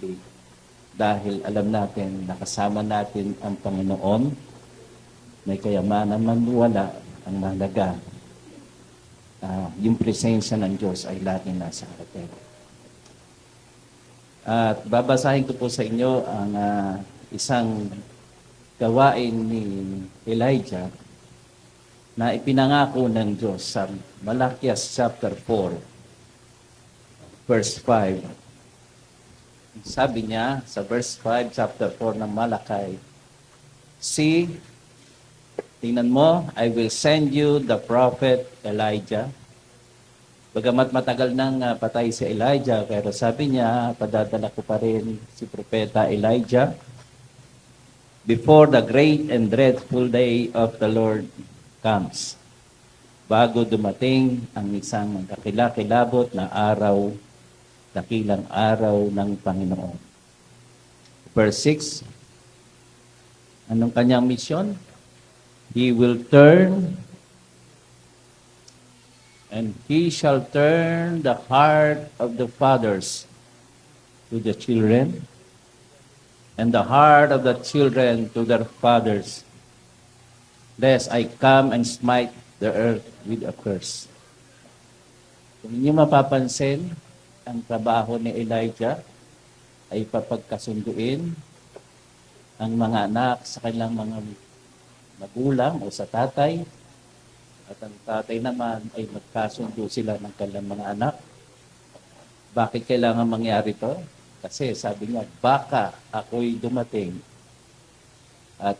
sarili. Dahil alam natin, nakasama natin ang Panginoon, may kayamanan man wala, ang mahalaga. Yung presensya ng Diyos ay laging nasa atin. At babasahin ko po sa inyo ang isang gawain ni Elijah na ipinangako ng Diyos sa Malakias chapter 4, verse 5. Sabi niya sa verse 5, chapter 4 ng Malakay, "See, tingnan mo, I will send you the prophet Elijah." Bagamat matagal nang patay si Elijah, pero sabi niya, padadala ko pa rin si Propeta Elijah before the great and dreadful day of the Lord comes. Bago dumating ang isang kakilakilabot na araw, dakilang araw ng Panginoon. Verse 6, anong kanyang mission? He will turn and he shall turn the heart of the fathers to the children, and the heart of the children to their fathers, lest I come and smite the earth with a curse. Kung inyo mapapansin, ang trabaho ni Elijah ay papagkasunduin ang mga anak sa kanilang mga magulang o sa tatay, at ang tatay naman ay magkasundo sila ng kanilang mga anak. Bakit kailangan mangyari to? Kasi sabi niya, baka ako'y dumating at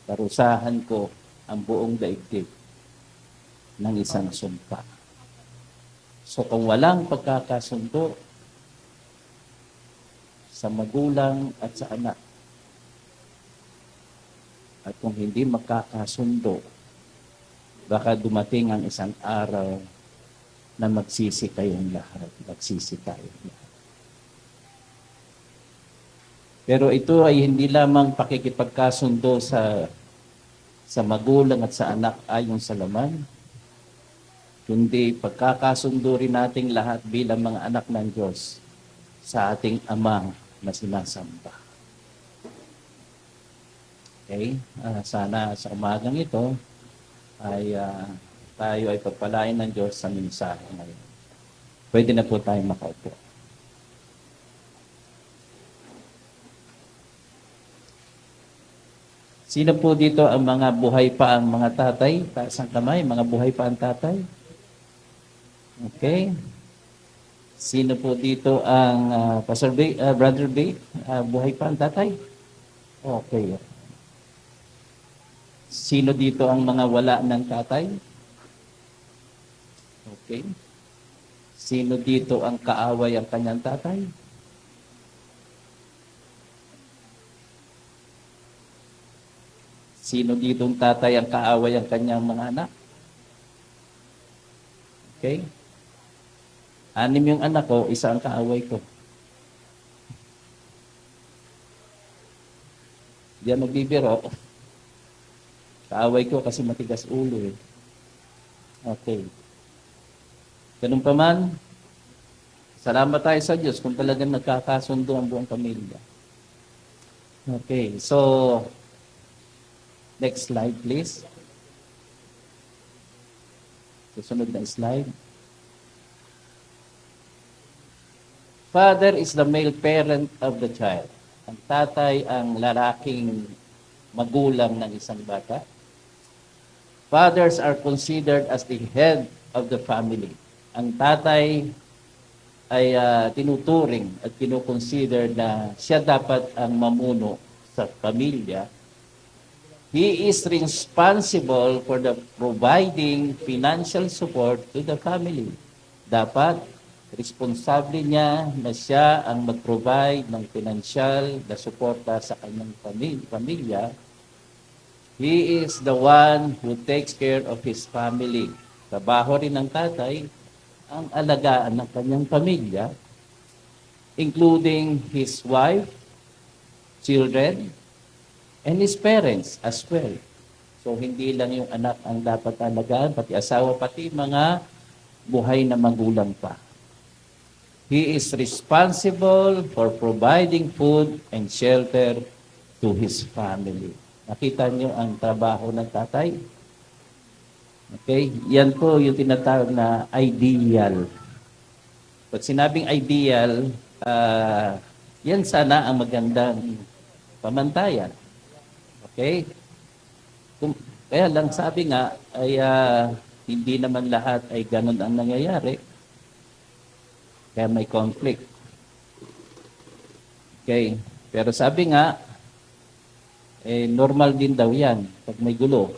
parusahan ko ang buong daigdig ng isang sumpa. So kung walang pagkakasundo sa magulang at sa anak, at kung hindi magkakasundo, baka dumating ang isang araw na magsisi kayong lahat. Magsisi tayong lahat. Pero ito ay hindi lamang pakikipagkasundo sa magulang at sa anak ayon sa laman, kundi pagkakasundo rin nating lahat bilang mga anak ng Diyos sa ating Ama na sinasamba. Okay? Sana sa umagang ito ay tayo ay pagpalain ng Diyos sa mensahe ngayon. Pwede na po tayo makaupo. Sino po dito ang mga buhay pa ang mga tatay? Taas ang kamay, mga buhay pa ang tatay? Okay. Sino po dito ang Pastor B, Brother B? Buhay pa ang tatay? Okay. Sino dito ang mga wala ng tatay? Okay. Sino dito ang kaaway ang kanyang tatay? Sino dito ang tatay ang kaaway ang kanyang mga anak? Okay. 6 yung anak ko, isa ang kaaway ko. Diyan magbibiro. Kaaway ko kasi matigas ulo eh. Okay. Ganun pa man, salamat tayo sa Diyos kung talagang nagkakasundo ang buong pamilya. Okay, so, next slide please. Susunod na slide. Father is the male parent of the child. Ang tatay ang lalaking magulang ng isang bata. Fathers are considered as the head of the family. Ang tatay ay tinuturing at kinukonsider na siya dapat ang mamuno sa pamilya. He is responsible for the providing financial support to the family. Dapat responsable niya na siya ang mag-provide ng financial na suporta sa kanyang pamilya. He is the one who takes care of his family. Trabaho rin ng tatay ang alagaan ng kanyang pamilya, including his wife, children, and his parents as well. So, hindi lang yung anak ang dapat alagaan, pati asawa, pati mga buhay na magulang pa. He is responsible for providing food and shelter to his family. Nakita niyo ang trabaho ng tatay? Okay? Yan po yung tinatawag na ideal. Pag sinabing ideal, yan sana ang magandang pamantayan. Okay? Kaya lang sabi nga, ay hindi naman lahat ay ganun ang nangyayari. Kaya may conflict. Okay? Pero sabi nga, normal din daw yan pag may gulo.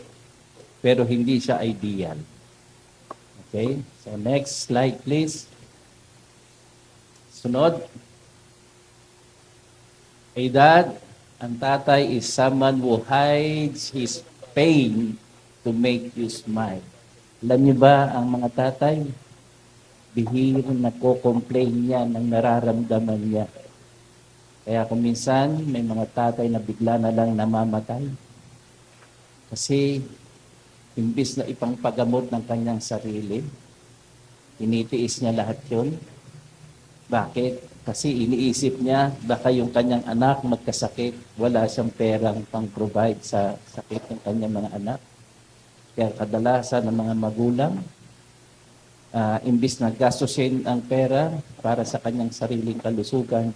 Pero hindi siya ideal. Okay? So next slide please. Sunod. A dad, ang tatay is someone who hides his pain to make you smile. Alam niyo ba ang mga tatay? Bihirang nagko-complain niya ng nararamdaman niya. Kaya kung minsan may mga tatay na bigla na lang namamatay. Kasi imbis na ipangpagamot ng kanyang sarili, tinitiis niya lahat yun. Bakit? Kasi iniisip niya, baka yung kanyang anak magkasakit, wala siyang perang pang-provide sa sakit ng kanyang mga anak. Kaya kadalasan ng mga magulang, imbis na gastusin ang pera para sa kanyang sariling kalusugan,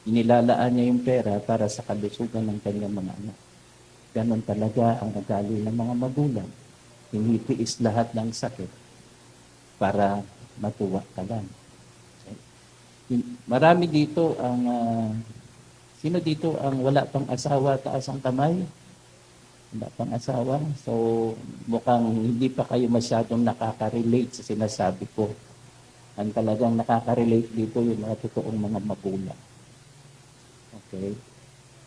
inilalaan niya yung pera para sa kalusugan ng kanyang mga anak. Ganon talaga ang ugali ng mga magulang. Tinitiis lahat ng sakit para matuwa ka lang. Marami dito ang sino dito ang wala pang asawa, taas ang kamay? Wala pang asawa. So mukhang hindi pa kayo masyadong nakaka-relate sa sinasabi ko. Ang talagang nakaka-relate dito yung mga totoong mga magulang. Okay?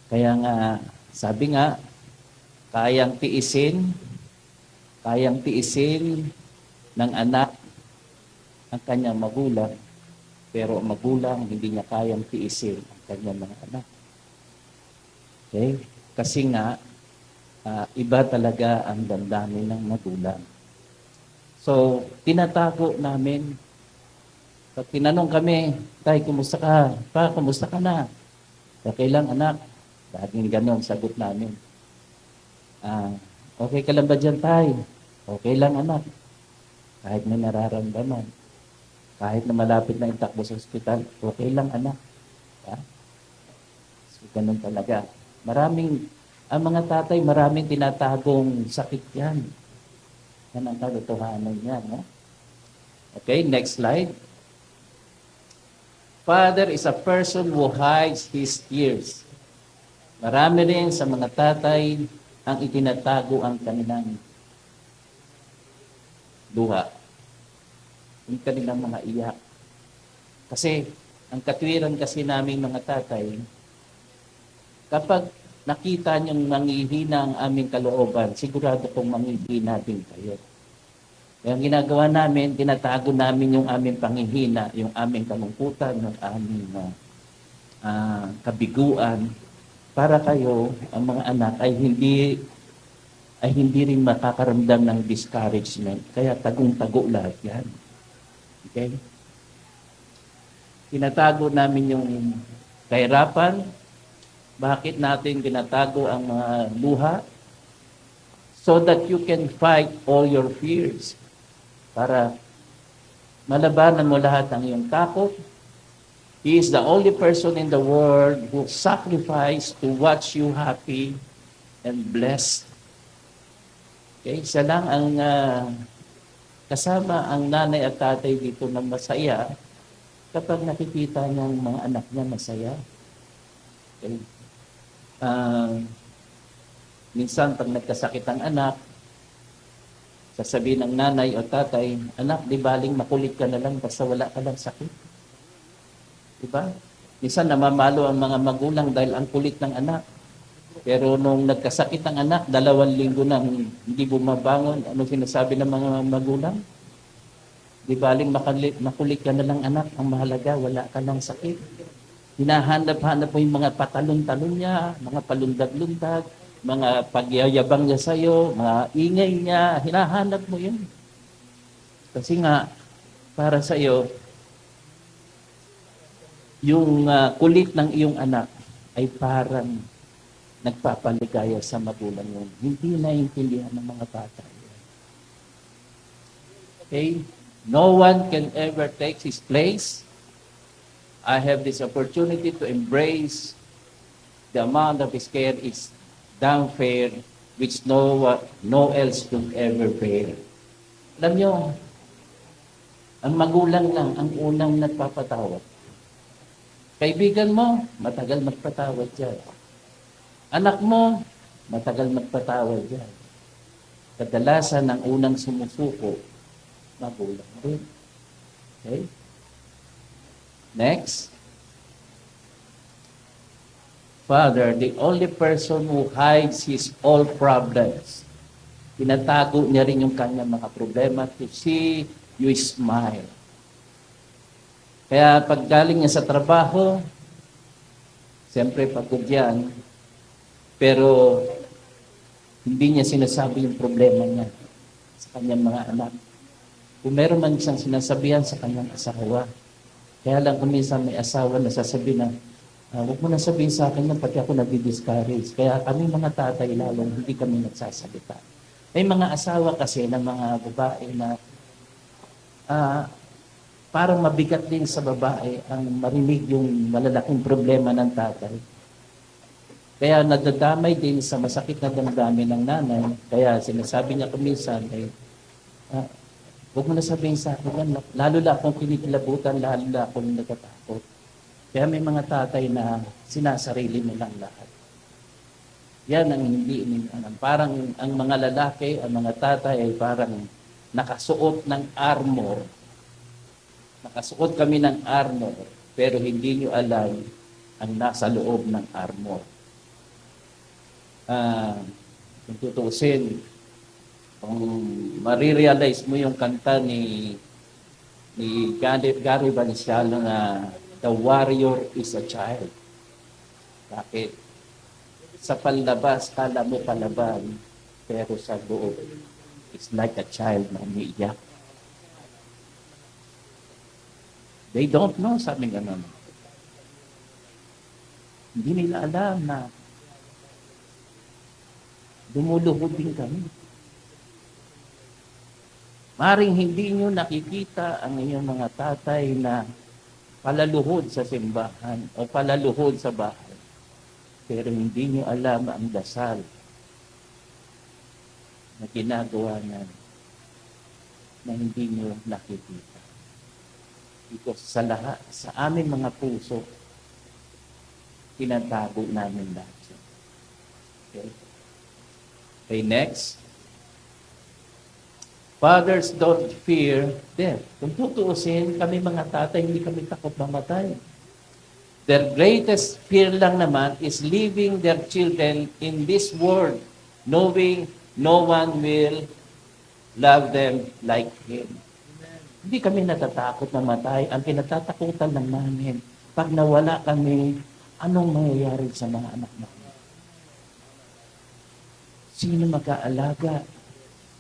Kaya nga sabi nga kayang tiisin ng anak ang kanyang magulang. Pero ang magulang, hindi niya kayang tiisin ang kanyang mga anak. Okay? Kasi nga, iba talaga ang damdamin ng magulang. So, tinatago namin. Pag tinanong kami, Tay, kumusta ka? Pa, kumusta ka na? Okay lang, anak. Laging ganon, sagot namin. Okay ka lang ba dyan, Tay? Okay lang, anak. Kahit may nararamdaman. Kahit na malapit na itakbo sa ospital, okay lang anak. So, ganun talaga. Ang mga tatay, maraming tinatagong sakit yan. Yan ang katotohanan yan. No? Okay, next slide. Father is a person who hides his tears. Marami rin sa mga tatay ang itinatago ang kanilang luha. Yung kanilang mga iyak. Kasi, ang katwiran kasi namin mga tatay, kapag nakita niyong nanghihina ang aming kalooban, sigurado kong manghihina din kayo. Kaya ang ginagawa namin, tinatago namin yung aming panghihina, yung aming kalungkutan, yung aming kabiguan, para kayo, ang mga anak, ay hindi rin makakaramdam ng discouragement. Kaya tagong-tago lahat yan. Okay? Tinatago namin yung kahirapan. Bakit natin tinatago ang mga luha? So that you can fight all your fears. Para malabanan mo lahat ng iyong takot. He is the only person in the world who sacrificed to watch you happy and blessed. Okay? Siya lang ang kasama ang nanay at tatay dito na masaya kapag nakikita niyang mga anak niya masaya. Okay. Minsan pag nagkasakit ang anak, sasabihin ng nanay o tatay, anak, di baling makulit ka na lang basta wala ka lang sakit. Diba? Minsan namamalo ang mga magulang dahil ang kulit ng anak. Pero nung nagkasakit ang anak, 2 linggo nang hindi bumabangon, ano sinasabi ng mga magulang? Di baling makulit ka na lang anak, ang mahalaga, wala ka lang sakit. Hinahanap-hanap mo yung mga patalon-talon niya, mga palundag-lundag, mga pagyayabang niya sa'yo, mga ingay niya, hinahanap mo yun. Kasi nga, para sa'yo, yung kulit ng iyong anak ay parang nagpapaligaya sa magulang mo. Hindi naiintindihan ng mga tatay. Okay? No one can ever take his place. I have this opportunity to embrace the amount of his care is damn fair, which no else could ever bear. Alam nyo, ang magulang lang ang unang nagpapatawad. Kaibigan mo, matagal magpatawad yan. Anak mo, matagal magpatawad yan. Kadalasan ang unang sumusuko, magulang din. Okay? Next. Father, the only person who hides his all problems. Tinatago niya rin yung kanyang mga problema to see you smile. Kaya pag galing niya sa trabaho, siyempre pagod yan, pero hindi niya sinasabi yung problema niya sa kanyang mga anak. Kung meron man siyang sinasabihan sa kanyang asawa, kaya lang kung minsan may asawa na sasabihin na, huwag mo na sabihin sa akin yan, pati ako nag-discourage. Kaya kami mga tatay lalong hindi kami nagsasalita. May mga asawa kasi ng mga babae na parang mabigat din sa babae ang marinig yung malalaking problema ng tatay. Kaya nadadamay din sa masakit na damdamin ng nanay. Kaya sinasabi niya kuminsan, huwag mo na sabihin sa akin yan. Lalo na akong kinikilabutan, lalo na akong natatakot. Kaya may mga tatay na sinasarili nilang lahat. Yan ang hindi inialam. Parang ang mga lalaki, ang mga tatay ay parang nakasuot ng armor. Nakasuot kami ng armor, pero hindi nyo alam ang nasa loob ng armor. Kung tutuusin, kung marirealize mo yung kanta ni Gary Vanciano na The Warrior is a Child. Bakit? Sa panlabas, kala mo palaban, pero sa loob, it's like a child na umiiyak. They don't know, sabi nga naman. Hindi nila alam na dumuluhod din kami. Maring hindi nyo nakikita ang inyong mga tatay na palaluhod sa simbahan o palaluhod sa bahay. Pero hindi nyo alam ang dasal na ginagawa na hindi nyo nakikita. Because sa lahat, sa aming mga puso, tinatago namin lahat. Okay? Okay, next. Fathers don't fear death. Kung tutuusin, kami mga tatay, hindi kami takot mamatay. Their greatest fear lang naman is leaving their children in this world, knowing no one will love them like Him. Hindi kami natatakot na matay. Ang kinatatakutan lang namin, pag nawala kami, anong mangyayari sa mga anak namin? Sino mag-aalaga?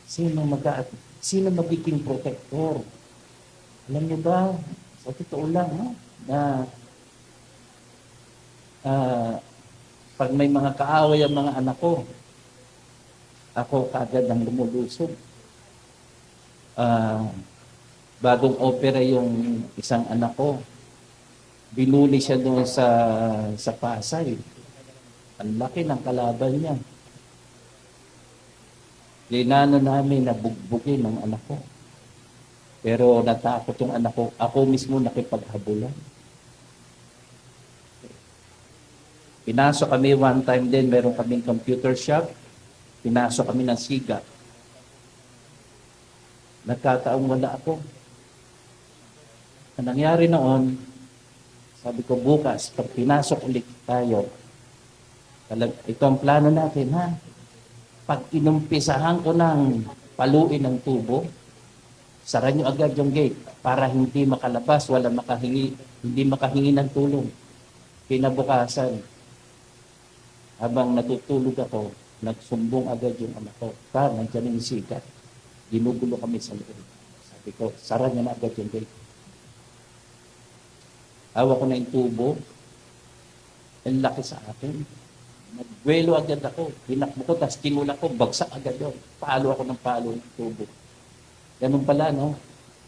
Sino magiging protector? Alam niyo ba, sa totoo lang, no? Na pag may mga kaaway ang mga anak ko, ako kagad ang lumulusog. Bagong opera yung isang anak ko, binuli siya doon sa Pasay. Ang laki ng kalaban niya. Linano namin na bugbugin ng anak ko. Pero natakot yung anak ko. Ako mismo nakipaghabulan. Pinasok kami one time din, meron kaming computer shop. Pinasok kami ng siga. Nagkataong wala ako. Ang nangyari noon, sabi ko bukas, pag pinasok ulit tayo, ito ang plano natin, ha? Pag inumpisahan ko ng paluin ng tubo, sara nyo agad yung gate para hindi makalabas, hindi makahingi ng tulong. Kinabukasan, habang natutulog ako, nagsumbong agad yung anak ko. Nandiyan yung sikat. Ginugulo kami sa loob. Sabi ko, sara nyo na agad yung gate. Hawak ko na yung tubo. Ang laki sa akin. Nagwelo agad ako. Pinakbo ko, tapos tinulak ko, bagsak agad yun. Palo ako ng palo ng tubo. Ganun pala, no?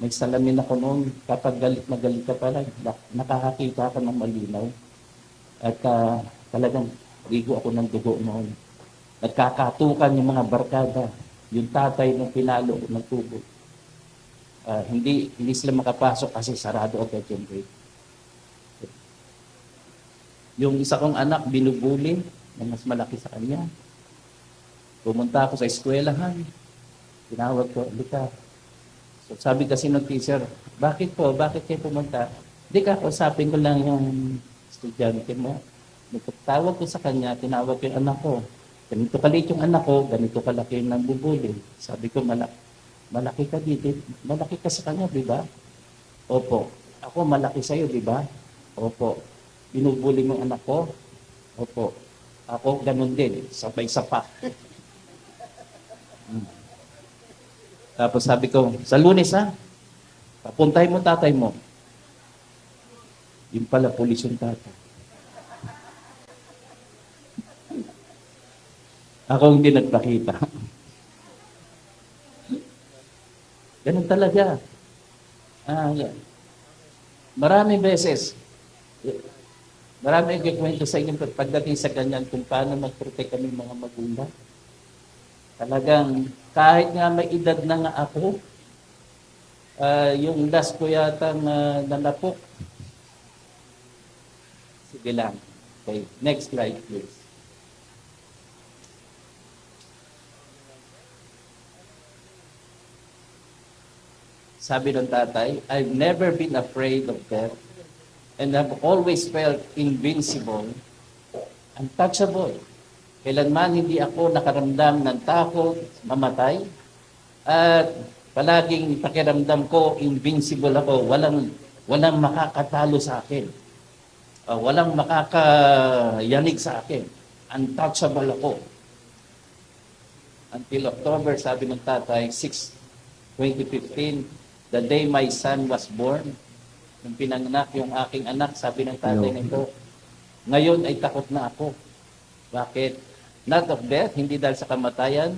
May salamin ako noon. Kapag galit na galit ka pala, nakakakita ka ng malinaw. At talagang ligo ako ng dugo noon. Nagkakatukan yung mga barkada. Yung tatay ng pinalo ng tubo. Hindi sila makapasok kasi sarado agad yung gate. Yung isa kong anak, binubuli na mas malaki sa kanya. Pumunta ako sa eskwelahan. Tinawag ko, Lika. So sabi kasi ng teacher, bakit po? Bakit kayo pumunta? Hindi ka, usapin ko lang yung estudyante mo. Nagtawag ko sa kanya, tinawag ko yung anak ko. Ganito kalit yung anak ko, ganito kalaki yung nambubuli. Sabi ko, malaki ka dito. Malaki ka sa kanya, di ba? Opo. Ako malaki sa'yo, di ba? Opo. Binubuli mo anak ko? Opo. Ako, ganun din. Sabay-sapa. Tapos sabi ko, sa Lunes ha, papuntay mo tatay mo. Yung pala, pulis yung tatay. Ako hindi nagpakita. Ganun talaga. Maraming beses, marami ikikwento sa inyo pagdating sa ganyan kung paano mag-protect kami mga magulang. Talagang kahit nga may edad na nga ako, yung last ko yata nanapok. Sige lang. Okay, next slide please. Sabi ng tatay, I've never been afraid of death and I've always felt invincible, untouchable. Kailanman hindi ako nakaramdam ng takot, mamatay, at palaging pakiramdam ko, invincible ako. Walang makakatalo sa akin. Walang makakayanig sa akin. Untouchable ako. Until October, sabi ng tatay, 6, 2015, the day my son was born, nung pinanganak yung aking anak, sabi ng tatay nito, ngayon ay takot na ako. Bakit? Not of death, hindi dahil sa kamatayan,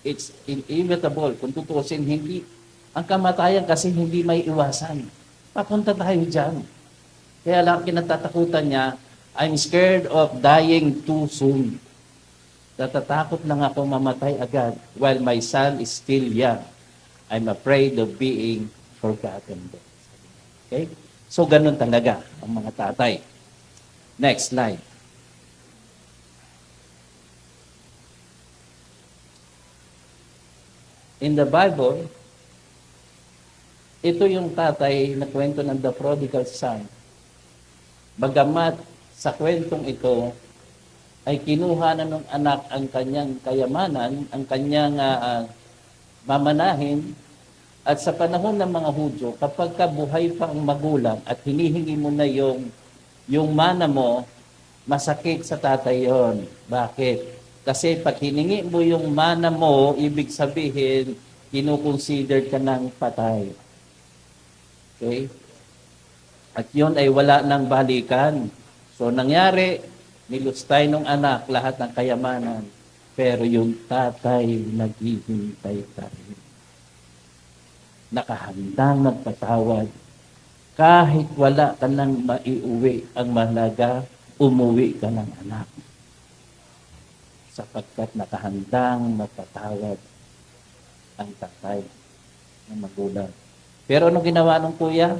it's inevitable. Kung tutusin, hindi. Ang kamatayan kasi hindi may iwasan. Papunta tayo dyan. Kaya lang kinatatakutan niya, I'm scared of dying too soon. Natatakot lang ako mamatay agad while my son is still young. I'm afraid of being forgotten. Okay? So, ganun talaga ang mga tatay. Next slide. In the Bible, ito yung tatay na kwento ng the prodigal son. Bagamat sa kwentong ito, ay kinuha na ng anak ang kanyang kayamanan, ang kanyang mamanahin, at sa panahon ng mga Hudyo, kapag buhay pa ang magulang at hinihingi mo na yung mana mo, masakit sa tatay yon. Bakit? Kasi pag hiningi mo yung mana mo, ibig sabihin, kinukonsider ka ng patay. Okay? At yun ay wala ng balikan. So nangyari, nilustay ng anak lahat ng kayamanan. Pero yung tatay naghihintay tayo. Nakahandang magpatawad. Kahit wala ka nang maiuwi, ang mahalaga, umuwi ka ng anak. Sapagkat nakahandang magpatawad ang tatay ng magulang. Pero ano ginawa ng kuya?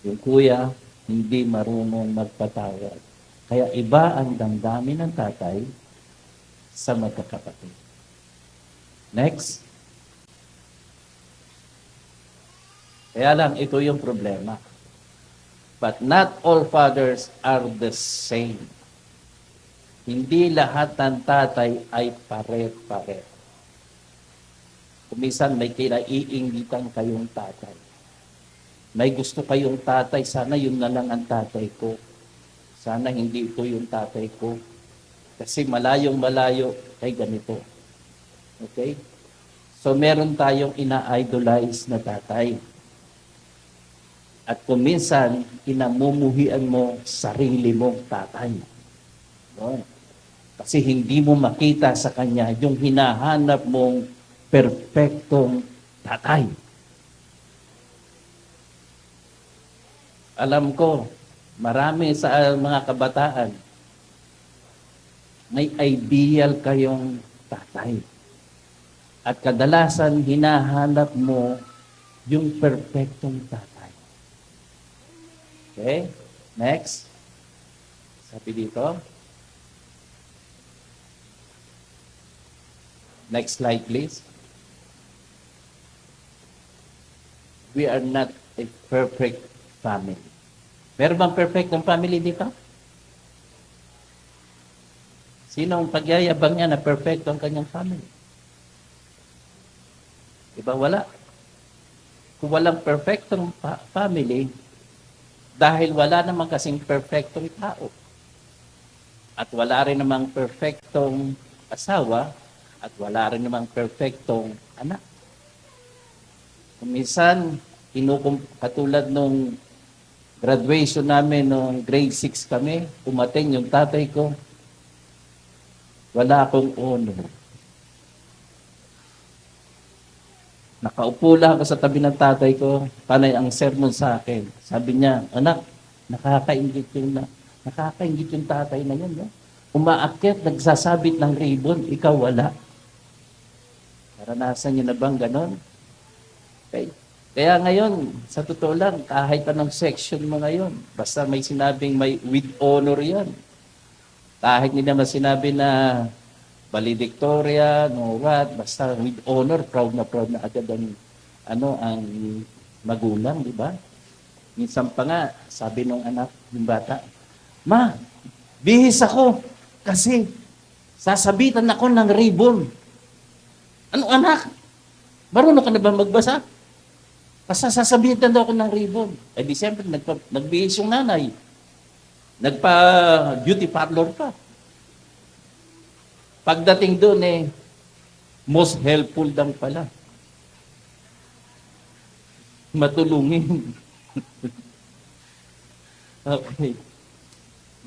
Yung kuya, hindi marunong magpatawad. Kaya iba ang damdamin ng tatay sa magkakapatid. Next. Kaya lang, ito yung problema. But not all fathers are the same. Hindi lahat ng tatay ay pare-pare. Kuminsan may kinaiingitan kayong tatay. May gusto kayong tatay, sana yun na lang ang tatay ko. Sana hindi ito yung tatay ko. Kasi malayong malayo kay ganito. Okay? So meron tayong ina-idolize na tatay. At kung minsan, kinamumuhian mo sarili mong tatay. No? Kasi hindi mo makita sa kanya yung hinahanap mong perpektong tatay. Alam ko, marami sa mga kabataan, may ideal kayong tatay. At kadalasan, hinahanap mo yung perpektong tatay. Okay? Next. Sabi dito. Next slide, please. We are not a perfect family. Meron bang perfectong family dito? Sino ang pagyayabang niya na perfecto ang kanyang family? Diba wala? Kung walang perfectong family, dahil wala namang kasing perfectong tao. At wala rin namang perfectong asawa, at wala rin namang perfectong anak. Kung minsan, katulad nung graduation namin nung grade 6 kami, umating yung tatay ko, wala akong honor. Nakaupo lang ako sa tabi ng tatay ko, panay ang sermon sa akin. Sabi niya, anak, nakakaingit yung tatay na yun. No? Umaakyat, nagsasabit ng ribbon, ikaw wala. Naranasan niyo na bang ganon? Okay. Kaya ngayon, sa totoo lang, kahit anong section mo ngayon, basta may sinabing may with honor yan. Kahit hindi naman sinabi na valedictorian o what, basta with honor, proud na agad ang magulang, di ba? Minsan pa nga, sabi nung anak, yung bata, Ma, bihis ako kasi sasabitan ako ng ribbon. Ano anak? Marunong ka na ba magbasa? Kasi sasabitan daw ako ng ribbon. Eh di siyempre, nagbihis yung nanay. Nagpa-beauty parlor pa. Pagdating doon most helpful lang pala. Matulungin. Okay.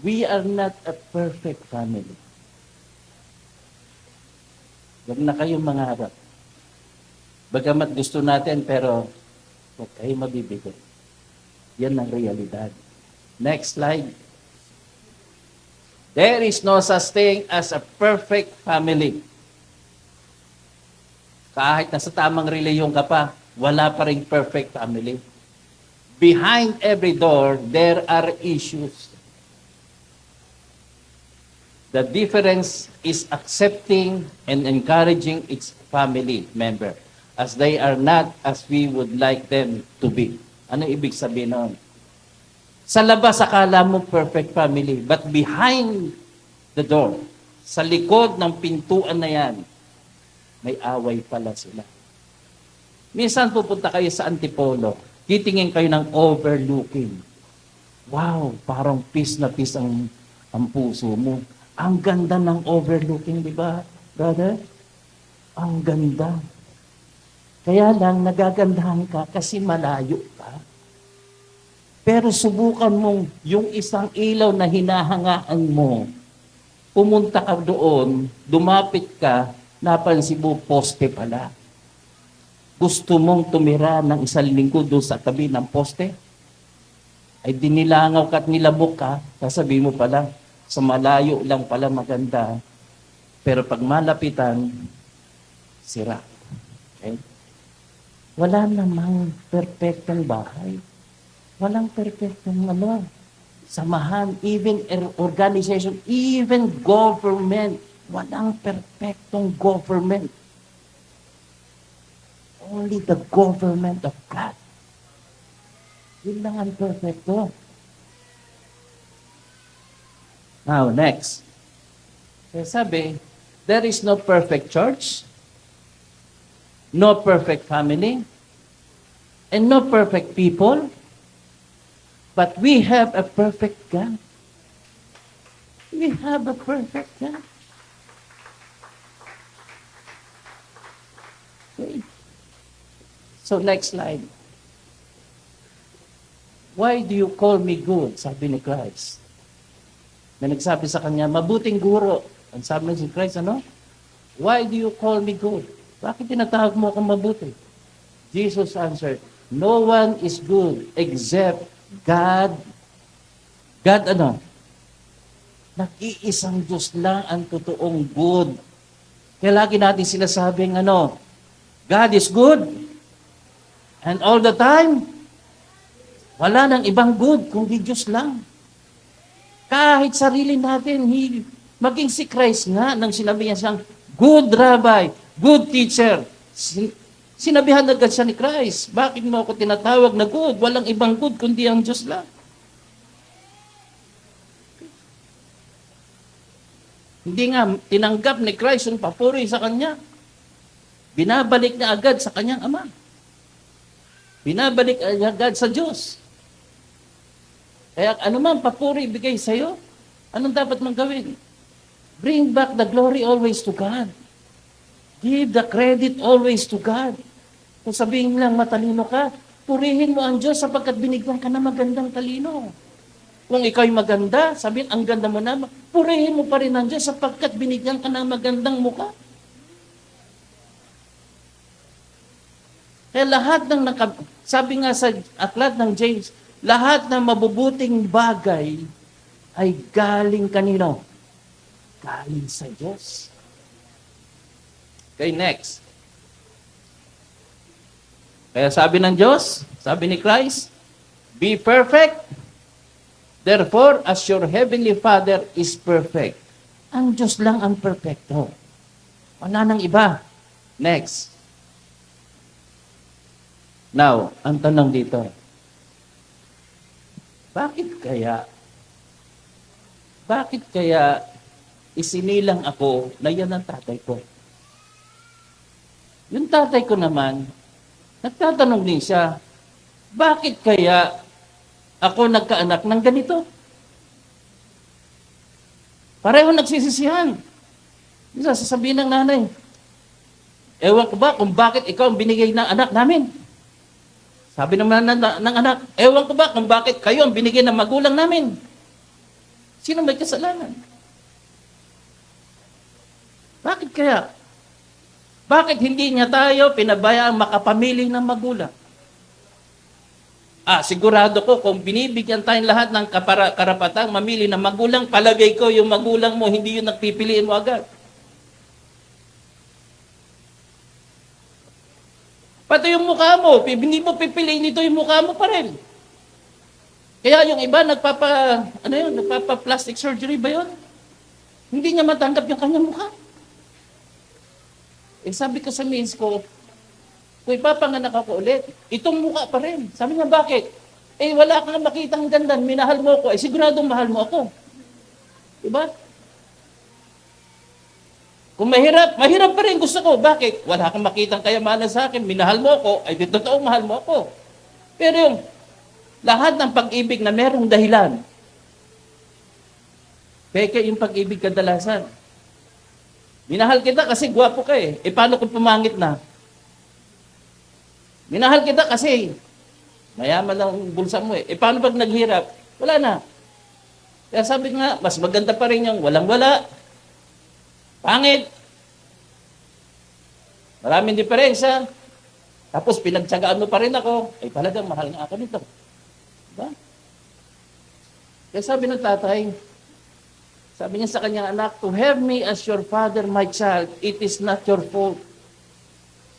We are not a perfect family. Huwag na kayong mangarap. Bagamat gusto natin, pero huwag kayong mabibigay. Yan ang realidad. Next slide. There is no such thing as a perfect family. Kahit nasa tamang reliyon ka pa, wala pa rin perfect family. Behind every door, there are issues. The difference is accepting and encouraging its family member as they are not as we would like them to be. Ano ibig sabihin nun? Sa labas, akala mo perfect family. But behind the door, sa likod ng pintuan na yan, may away pala sila. Minsan pupunta kayo sa Antipolo, titingin kayo ng overlooking. Wow, parang peace na peace ang puso mo. Ang ganda ng overlooking, di ba, brother? Ang ganda. Kaya lang, nagagandahan ka kasi malayo ka. Pero subukan mong yung isang ilaw na hinahangaan mo, pumunta ka doon, dumapit ka, napansin mo, poste pala. Gusto mong tumira ng isang linggo doon sa tabi ng poste? Ay dinilangaw ka at nilabok ka, sasabihin mo pala, sa malayo lang pala maganda. Pero pag malapitan, sira. Okay? Wala namang perfectong bahay. Walang perfectong samahan, even organization, even government. Walang perfectong government. Only the government of God. Yun lang ang perfecto. Now, next. Kaya sabi, there is no perfect church, no perfect family, and no perfect people. But we have a perfect God. We have a perfect God. Okay. So next slide. Why do you call me good? Sabi ni Christ. May nagsabi sa kanya, mabuting guro. Ang sabi ni Christ, ano? Why do you call me good? Bakit tinatawag mo akong mabuti? Jesus answered, no one is good except God. God ano? Nag-iisang Diyos lang ang totoong good. Kaya lagi natin sinasabing ano, God is good. And all the time, wala nang ibang good, kundi Diyos lang. Kahit sarili natin, maging si Christ nga, nang sinabi niya siyang, good rabbi, good teacher. Sinabihan agad siya ni Christ, bakit mo ako tinatawag na good? Walang ibang good, kundi ang Diyos lang. Hindi nga, tinanggap ni Christ yung papuri sa kanya. Binabalik niya agad sa kanyang Ama. Binabalik niya agad sa Diyos. Kaya ano man papuri ibigay sa iyo, anong dapat mong gawin? Bring back the glory always to God. Give the credit always to God. Kung sabihin lang matalino ka, purihin mo ang Diyos sapagkat binigyan ka na magandang talino. Kung ikaw'y maganda, sabihin ang ganda mo na, purihin mo pa rin ang Diyos sapagkat binigyan ka ng magandang mukha. Kaya lahat ng sabi nga sa aklat ng James, lahat ng mabubuting bagay ay galing kanino? Galing sa Diyos. Okay, next. Kaya sabi ng Diyos, sabi ni Christ, be perfect, therefore, as your heavenly Father is perfect. Ang Diyos lang ang perfecto. Wala nang iba. Next. Now, ang tanong dito, bakit kaya isinilang ako na yan ang tatay ko? Yung tatay ko naman, nagtatanong din siya, bakit kaya ako nagkaanak ng ganito? Pareho nagsisisihan. Isa sasabihin ng nanay, ewan ko ba kung bakit ikaw ang binigay ng anak namin? Sabi naman ng anak, ewan ko ba kung bakit kayo ang binigay ng magulang namin? Sino may kasalanan? Bakit kaya? Bakit hindi niya tayo pinabayaang makapamili ng magulang? Sigurado ko kung binibigyan tayong lahat ng karapatang mamili ng magulang, palagay ko yung magulang mo, hindi yung nagpipiliin mo agad. Pati yung mukha mo, hindi mo pipiliin ito yung mukha mo pa rin. Kaya yung iba, nagpapa-plastic surgery ba yun? Hindi niya matanggap yung kanyang mukha. Sabi ko sa miss ko, kung ipapanganak ako ulit, itong mukha pa rin. Sabi niya, bakit? Wala kang makitang ganda, minahal mo ako, siguradong mahal mo ako. Diba? Kung mahirap pa rin gusto ko. Bakit? Wala kang makitang kayamanan sa akin, minahal mo ako, di totoong mahal mo ako. Pero yung lahat ng pag-ibig na merong dahilan, peke yung pag-ibig kadalasan. Minahal kita kasi gwapo ka paano kung pumangit na? Minahal kita kasi mayaman lang ang bulsa mo paano pag naghirap? Wala na. Kaya sabi nga, mas maganda pa rin yung walang-wala. Pangit. Maraming diferensya. Tapos pinagtsagaan mo pa rin ako. Talagang mahal nga ako nito. Diba? Kaya sabi ng tatay, sabi niya sa kanyang anak, to have me as your father, my child, it is not your fault.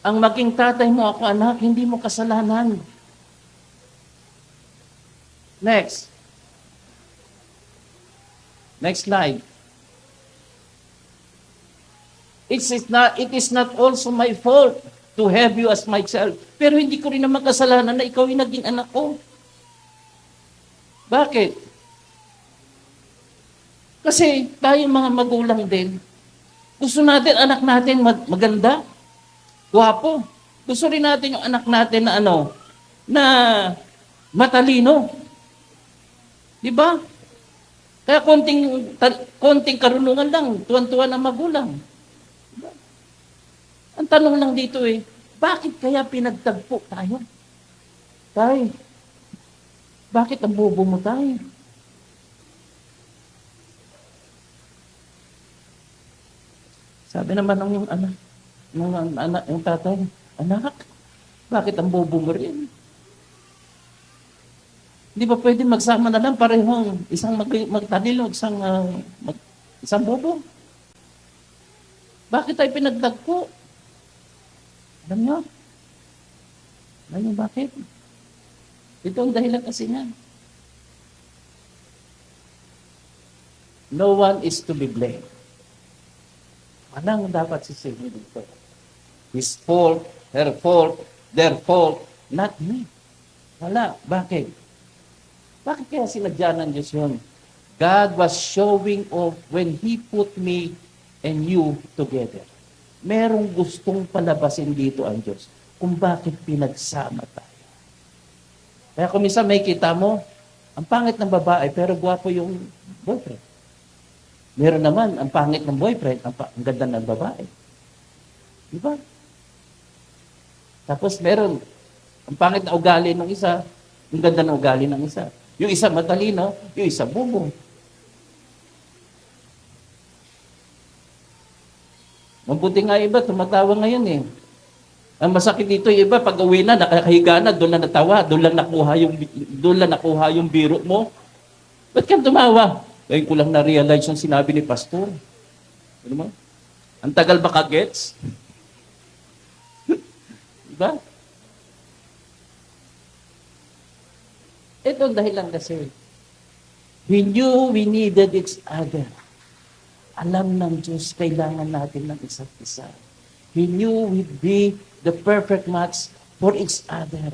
Ang maging tatay mo ako, anak, hindi mo kasalanan. Next. Next slide. It is not also my fault to have you as my child. Pero hindi ko rin naman kasalanan na ikaw yung naging anak ko. Bakit? Kasi tayo mga magulang din, gusto natin anak natin maganda, gwapo. Gusto rin natin yung anak natin na matalino. Di ba? Kaya konting karunungan lang, tuwan-tuwan ang magulang. Diba? Ang tanong lang dito bakit kaya pinagtagpo tayo? Tay, Bakit ang bobo mo tayo? Sabi naman ng anak, yung tatay, anak, bakit ang bobo mo rin? Hindi ba pwede magsama na lang parehong isang magtanilo, isang bobo? Bakit tayo pinagtagpo? Alam nyo? Alam nyo bakit? Ito ang dahilan kasi niyan. No one is to be blamed. Walang dapat sisihin dito. His fault, her fault, their fault, not me. Wala. Bakit? Bakit kaya sinadya ng Diyos yun? God was showing off when He put me and you together. Merong gustong palabasin dito ang Diyos kung bakit pinagsama tayo. Kaya kung minsan may kita mo, ang pangit ng babae pero gwapo yung boyfriend. Meron naman, ang pangit ng boyfriend, ang ganda ng babae. Diba? Tapos meron, ang pangit na ugali ng isa, ang ganda ng ugali ng isa. Yung isa matalino, yung isa bubo. Mabuti nga iba, tumatawa ngayon eh. Ang masakit dito, yung iba, pag uwi na, nakakahiga na, doon lang natawa, doon lang nakuha yung biro mo. Ba't kang tumawa? Ngayon ko lang na-realize yung sinabi ni Pastor. Ano mo? Ang tagal ba ka-gets? Diba? Ito ang dahilan kasi. We knew we needed each other. Alam ng Diyos, kailangan natin ng isa't isa. He knew we'd be the perfect match for each other.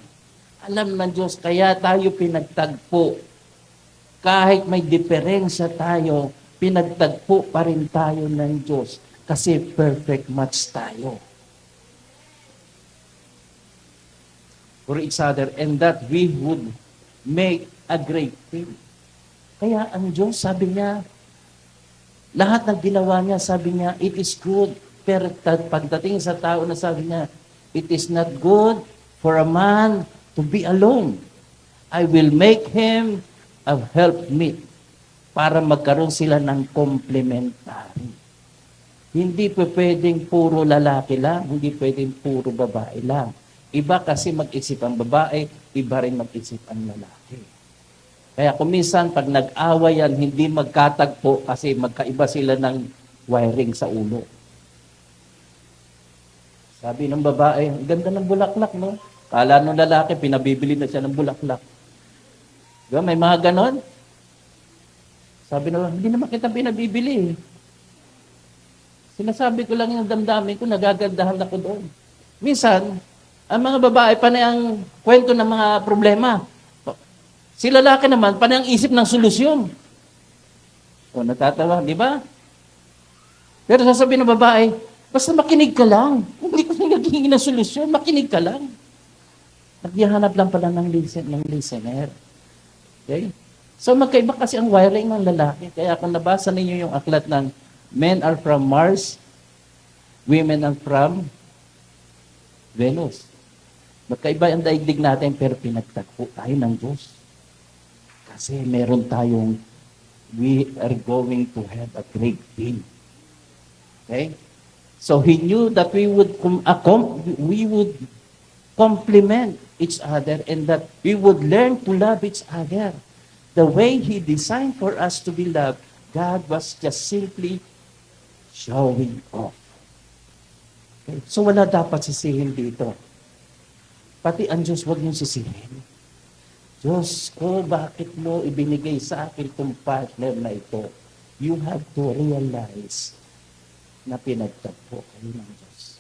Alam ng Diyos, kaya tayo pinagtagpo. Kahit may diferensya tayo, pinagtagpo pa rin tayo ng Diyos kasi perfect match tayo. For each other, and that we would make a great thing. Kaya ang Diyos, sabi niya, lahat ng ginawa niya, sabi niya, it is good. Pero pagdating sa tao na sabi niya, it is not good for a man to be alone. I will make him a helpmeet para magkaroon sila ng complementary. Hindi pwedeng puro lalaki lang, hindi pwedeng puro babae lang. Iba kasi mag-isip ang babae, iba rin mag-isip ang lalaki. Kaya kung minsan, pag nag-away yan, hindi magkatagpo kasi magkaiba sila ng wiring sa ulo. Sabi ng babae, ang ganda ng bulaklak, no? Kala ng lalaki, pinabibili na siya ng bulaklak. Diba? May mga ganon. Sabi na, hindi naman kita pinabibili. Sinasabi ko lang yung damdamin ko, nagagandahan ako doon. Minsan, ang mga babae, panay ang kwento ng mga problema. Si lalaki naman, panay ang isip ng solusyon. O, natatawa, di ba? Pero sasabihin ng babae, basta makinig ka lang. Hindi ko naghihingi ng solusyon, makinig ka lang. Naghihanap lang pala ng listener. Okay? So magkaiba kasi ang wiring ng lalaki. Kaya kung nabasa ninyo yung aklat ng Men are from Mars, Women are from Venus. Magkaiba ang daigdig natin pero pinagtagpo tayo ng Diyos. Kasi meron tayong we are going to have a great thing. Okay? So He knew that we would complement each other and that we would learn to love each other. The way He designed for us to be loved, God was just simply showing off. Okay? So wala dapat sisihin dito. Pati ang Diyos, huwag niyong sisihin. Diyos ko, bakit mo ibinigay sa akin itong partner na ito? You have to realize na pinagtagpo kayo ng Diyos.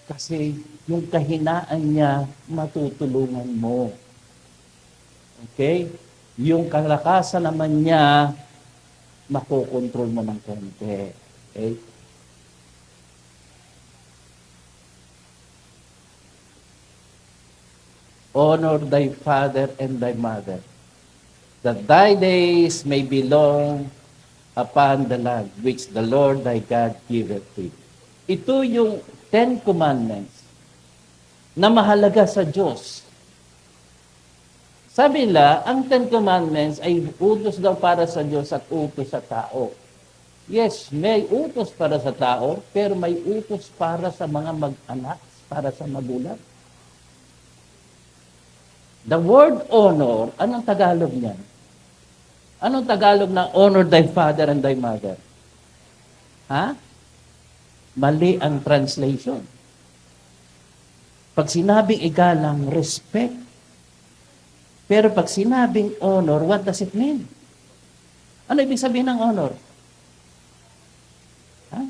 Kasi yung kahinaan niya, matutulungan mo. Okay? Yung kalakasan naman niya, makokontrol mo ng konti. Okay? Honor thy father and thy mother, that thy days may be long upon the land which the Lord thy God giveth thee. Ito yung 10 Commandments na mahalaga sa Diyos. Sabi nila, ang Ten Commandments ay utos daw para sa Diyos at utos sa tao. Yes, may utos para sa tao, pero may utos para sa mga mag-anak, para sa magulang. The word honor, anong Tagalog niyan? Anong Tagalog na honor thy father and thy mother? Ha? Mali ang translation. Pag sinabing igalang, respect. Pero pag sinabing honor, what does it mean? Ano ibig sabihin ng honor? Ha?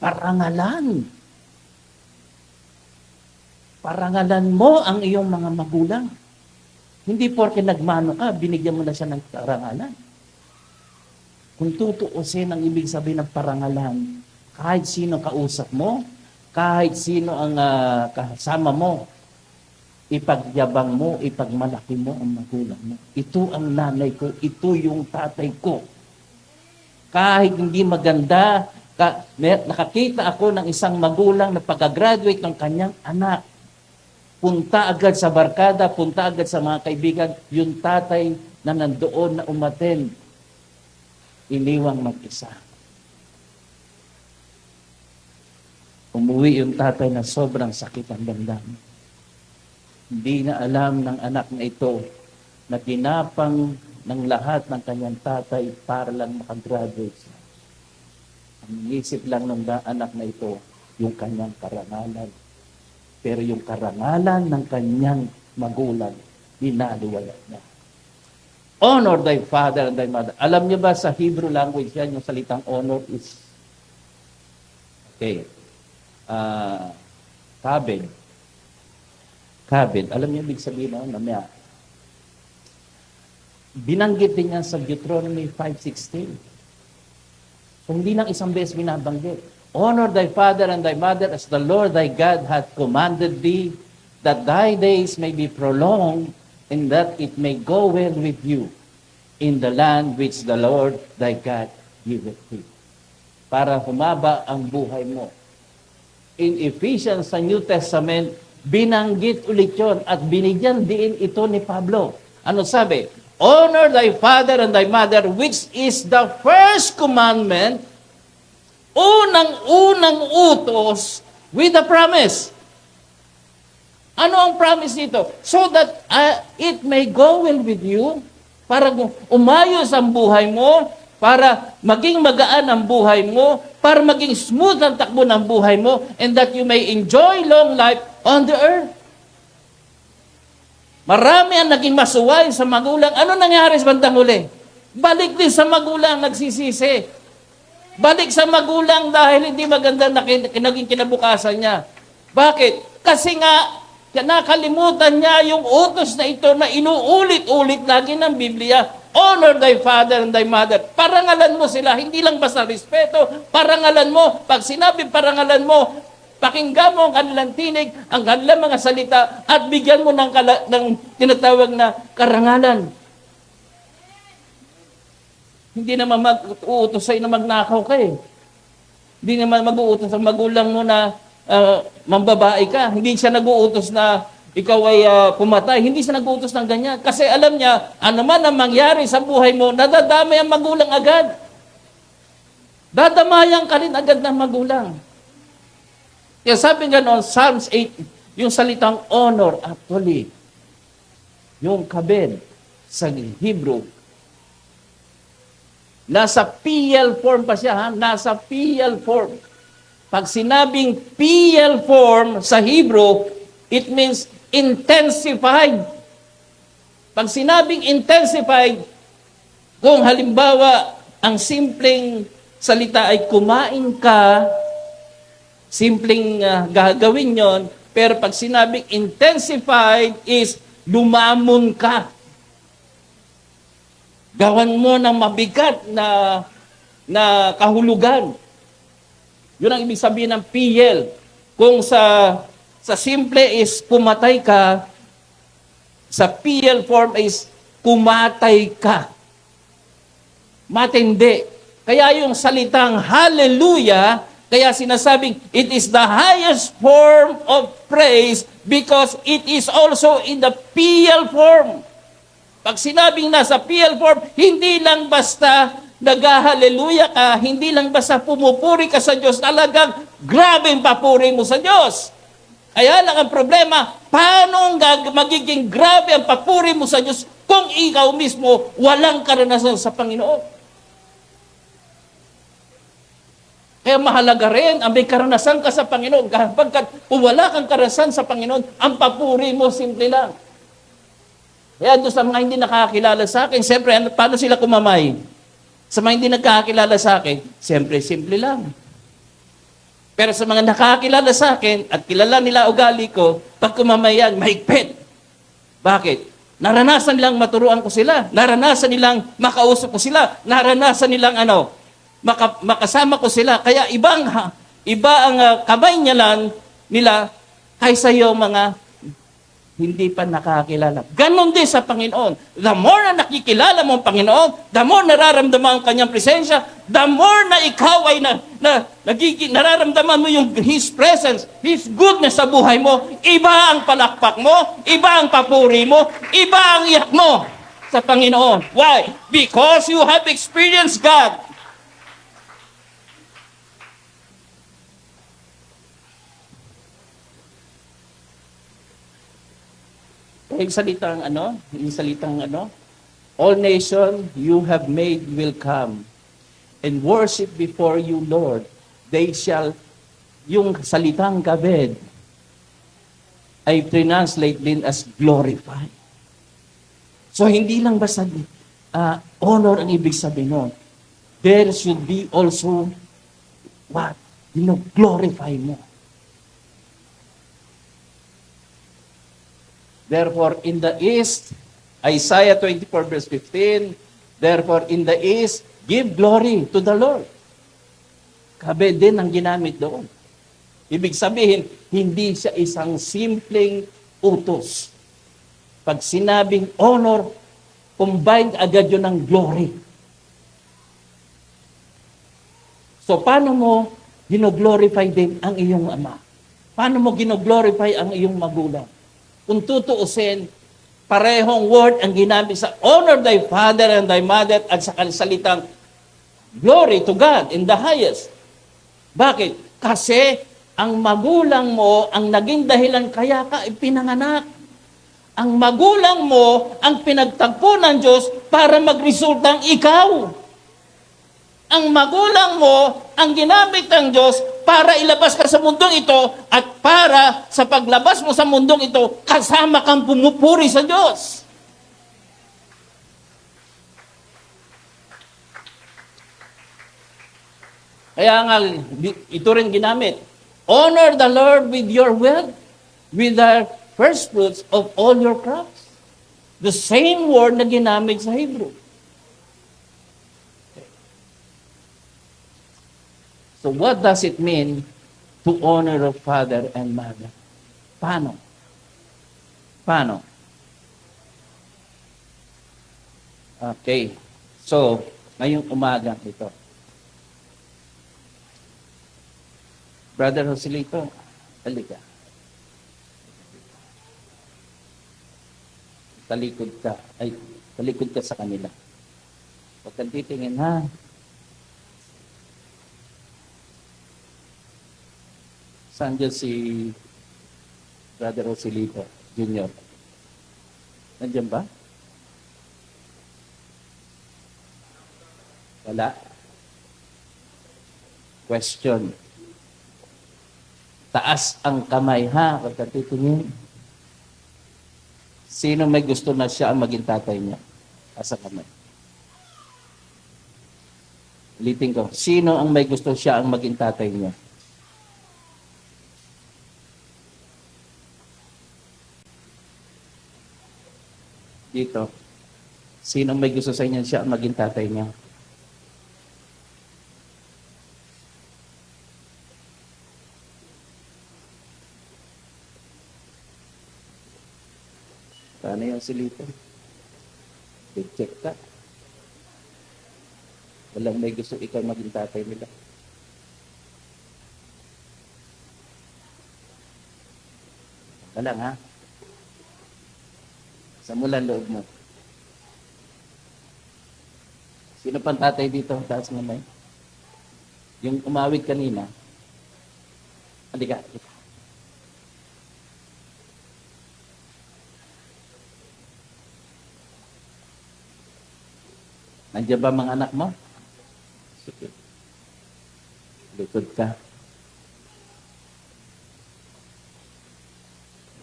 Parangalan. Parangalan mo ang iyong mga magulang. Hindi porke nagmano ka, binigyan mo na siya ng parangalan. Kung tutuusin ang ibig sabihin ng parangalan, kahit sino kausap mo, kahit sino ang kasama mo, ipagyabang mo, ipagmalaki mo ang magulang mo. Ito ang nanay ko, ito yung tatay ko. Kahit hindi maganda, nakakita ako ng isang magulang na pagka-graduate ng kanyang anak, punta agad sa barkada, punta agad sa mga kaibigan, yung tatay na nandoon na umattend, iniwang mag-isa. Umuwi yung tatay na sobrang sakit ang damdamin. Hindi na alam ng anak na ito na tinapang ng lahat ng kanyang tatay para lang makagraduate siya. Ang isip lang ng anak na ito, yung kanyang karangalan. Pero yung karangalan ng kanyang magulang, dinaliwala niya. Honor thy father and thy mother. Alam niyo ba sa Hebrew language yan, yung salitang honor is, kabed. Kabed. Alam niyo ibig sabihin na, mamaya. Binanggit din yan sa Deuteronomy 5:16. So, hindi lang isang beses binabanggit. Honor thy father and thy mother as the Lord thy God hath commanded thee, that thy days may be prolonged, and that it may go well with you in the land which the Lord thy God giveth thee. Para humaba ang buhay mo. In Ephesians sa New Testament, binanggit ulit yun at binigyan din ito ni Pablo. Ano sabi? Honor thy father and thy mother, which is the first commandment, unang-unang utos with a promise. Ano ang promise nito? So that it may go well with you, para umayos ang buhay mo, para maging magaan ang buhay mo, para maging smooth ang takbo ng buhay mo, and that you may enjoy long life on the earth. Marami ang naging masuway sa magulang. Ano nangyari sa bandang huli? Balik din sa magulang, nagsisisi. Balik sa magulang dahil hindi maganda na naging kinabukasan niya. Bakit? Kasi nga, nakalimutan niya yung utos na ito na inuulit-ulit lagi ng Biblia. Honor thy father and thy mother. Parangalan mo sila, hindi lang basta respeto. Parangalan mo. Pag sinabi parangalan mo, pakinggan mo ang kanilang tinig, ang kanilang mga salita, at bigyan mo ng tinatawag na karangalan. Hindi naman mag-uutos sa'yo na magnakaw ka eh. Hindi naman mag-uutos ang magulang mo na mambabae ka. Hindi siya nag-uutos na ikaw ay pumatay. Hindi siya nag-uutos ng ganyan. Kasi alam niya, ano man ang mangyari sa buhay mo, nadadamay ang magulang agad. Dadamayan ka rin agad ng magulang. Kaya sabi nga noon, Psalms 8, yung salitang honor, actually, yung kabed sa Hebrew, nasa PL form pa siya, ha? Nasa PL form. Pag sinabing PL form sa Hebrew, it means intensified. Pag sinabing intensified, kung halimbawa, ang simpleng salita ay kumain ka, simpleng gagawin yon, pero pag sinabing intensified is lumamon ka. Gawan mo ng mabigat na kahulugan. Yun ang ibig sabihin ng PL. Kung sa simple is pumatay ka, sa PL form is kumatay ka. Matindi. Kaya yung salitang hallelujah Kaya sinasabing, it is the highest form of praise because it is also in the PL form. Pag sinabing nasa PL form, hindi lang basta nag-hallelujah ka, hindi lang basta pumupuri ka sa Diyos, talagang grabe ang papuri mo sa Diyos. Kaya lang ang problema, paano magiging grabe ang papuri mo sa Diyos kung ikaw mismo walang karanasan sa Panginoon? Kaya mahalaga rin ang may karanasan ka sa Panginoon. Kapag kung wala kang karanasan sa Panginoon, ang papuri mo simple lang. Kaya doon sa mga hindi nakakakilala sa akin, siyempre, paano sila kumamay? Sa mga hindi nakakakilala sa akin, siyempre, simple lang. Pero sa mga nakakakilala sa akin at kilala nila ugali ko, pag kumamayan, mahigpit. Bakit? Naranasan nilang maturuan ko sila. Naranasan nilang makausap ko sila. Naranasan nilang makasama ko sila. Kaya iba ang kamay nila kaysa yung mga hindi pa nakakilala. Ganon din sa Panginoon. The more na nakikilala mo ang Panginoon, the more nararamdaman ang kanyang presensya, the more na ikaw ay nararamdaman mo yung His presence, His goodness sa buhay mo, iba ang palakpak mo, iba ang papuri mo, iba ang iyak mo sa Panginoon. Why? Because you have experienced God. Yung salitang all nation you have made will come and worship before you, Lord. They shall, yung salitang kabed, ay translate din as glorify. So, hindi lang basta honor ang ibig sabihin nun. There should be also what? Glorify mo. Therefore, in the east, Isaiah 24 verse 15, therefore, in the east, give glory to the Lord. Kabed din ang ginamit doon. Ibig sabihin, hindi siya isang simpleng utos. Pag sinabing honor, combined agad yun ng glory. So, paano mo gino-glorify din ang iyong ama? Paano mo gino-glorify ang iyong magulang? Kung tutuusin, parehong word ang ginamit sa honor thy father and thy mother at sa salitang glory to God in the highest. Bakit? Kasi ang magulang mo ang naging dahilan kaya ka ipinanganak. Ang magulang mo ang pinagtagpo ng Diyos para magresultang ikaw. Ang magulang mo ang ginamit ng Diyos para ilabas ka sa mundong ito at para sa paglabas mo sa mundong ito, kasama kang pumupuri sa Diyos. Kaya nga, ito rin ginamit. Honor the Lord with your wealth, with the first fruits of all your crops. The same word na ginamit sa Hebrew. So what does it mean to honor a father and mother? Paano? Okay. So, ngayong umaga ito. Brother Joselito, halika. Talikod ka sa kanila. Huwag kang titingin, ha? Saan dyan si Brother Joselito Jr.? Nandiyan ba? Wala? Question. Taas ang kamay, ha? Huwag kang titingin. Sino may gusto na siya ang maging tatay niya? Asa kamay. Ulitin ko. Sino ang may gusto siya ang maging tatay niya? Dito. Sino may gusto sa inyo siya ang maging tatay niya? Paano yung silito? Check ka. Walang may gusto ikaw maging tatay nila. lang, ha? Sa mula loob mo. Sino pang tatay dito? Taas mo may. Yung umawit kanina. Halika. Nandiyan ba mga anak mo? Sige. Likod ka.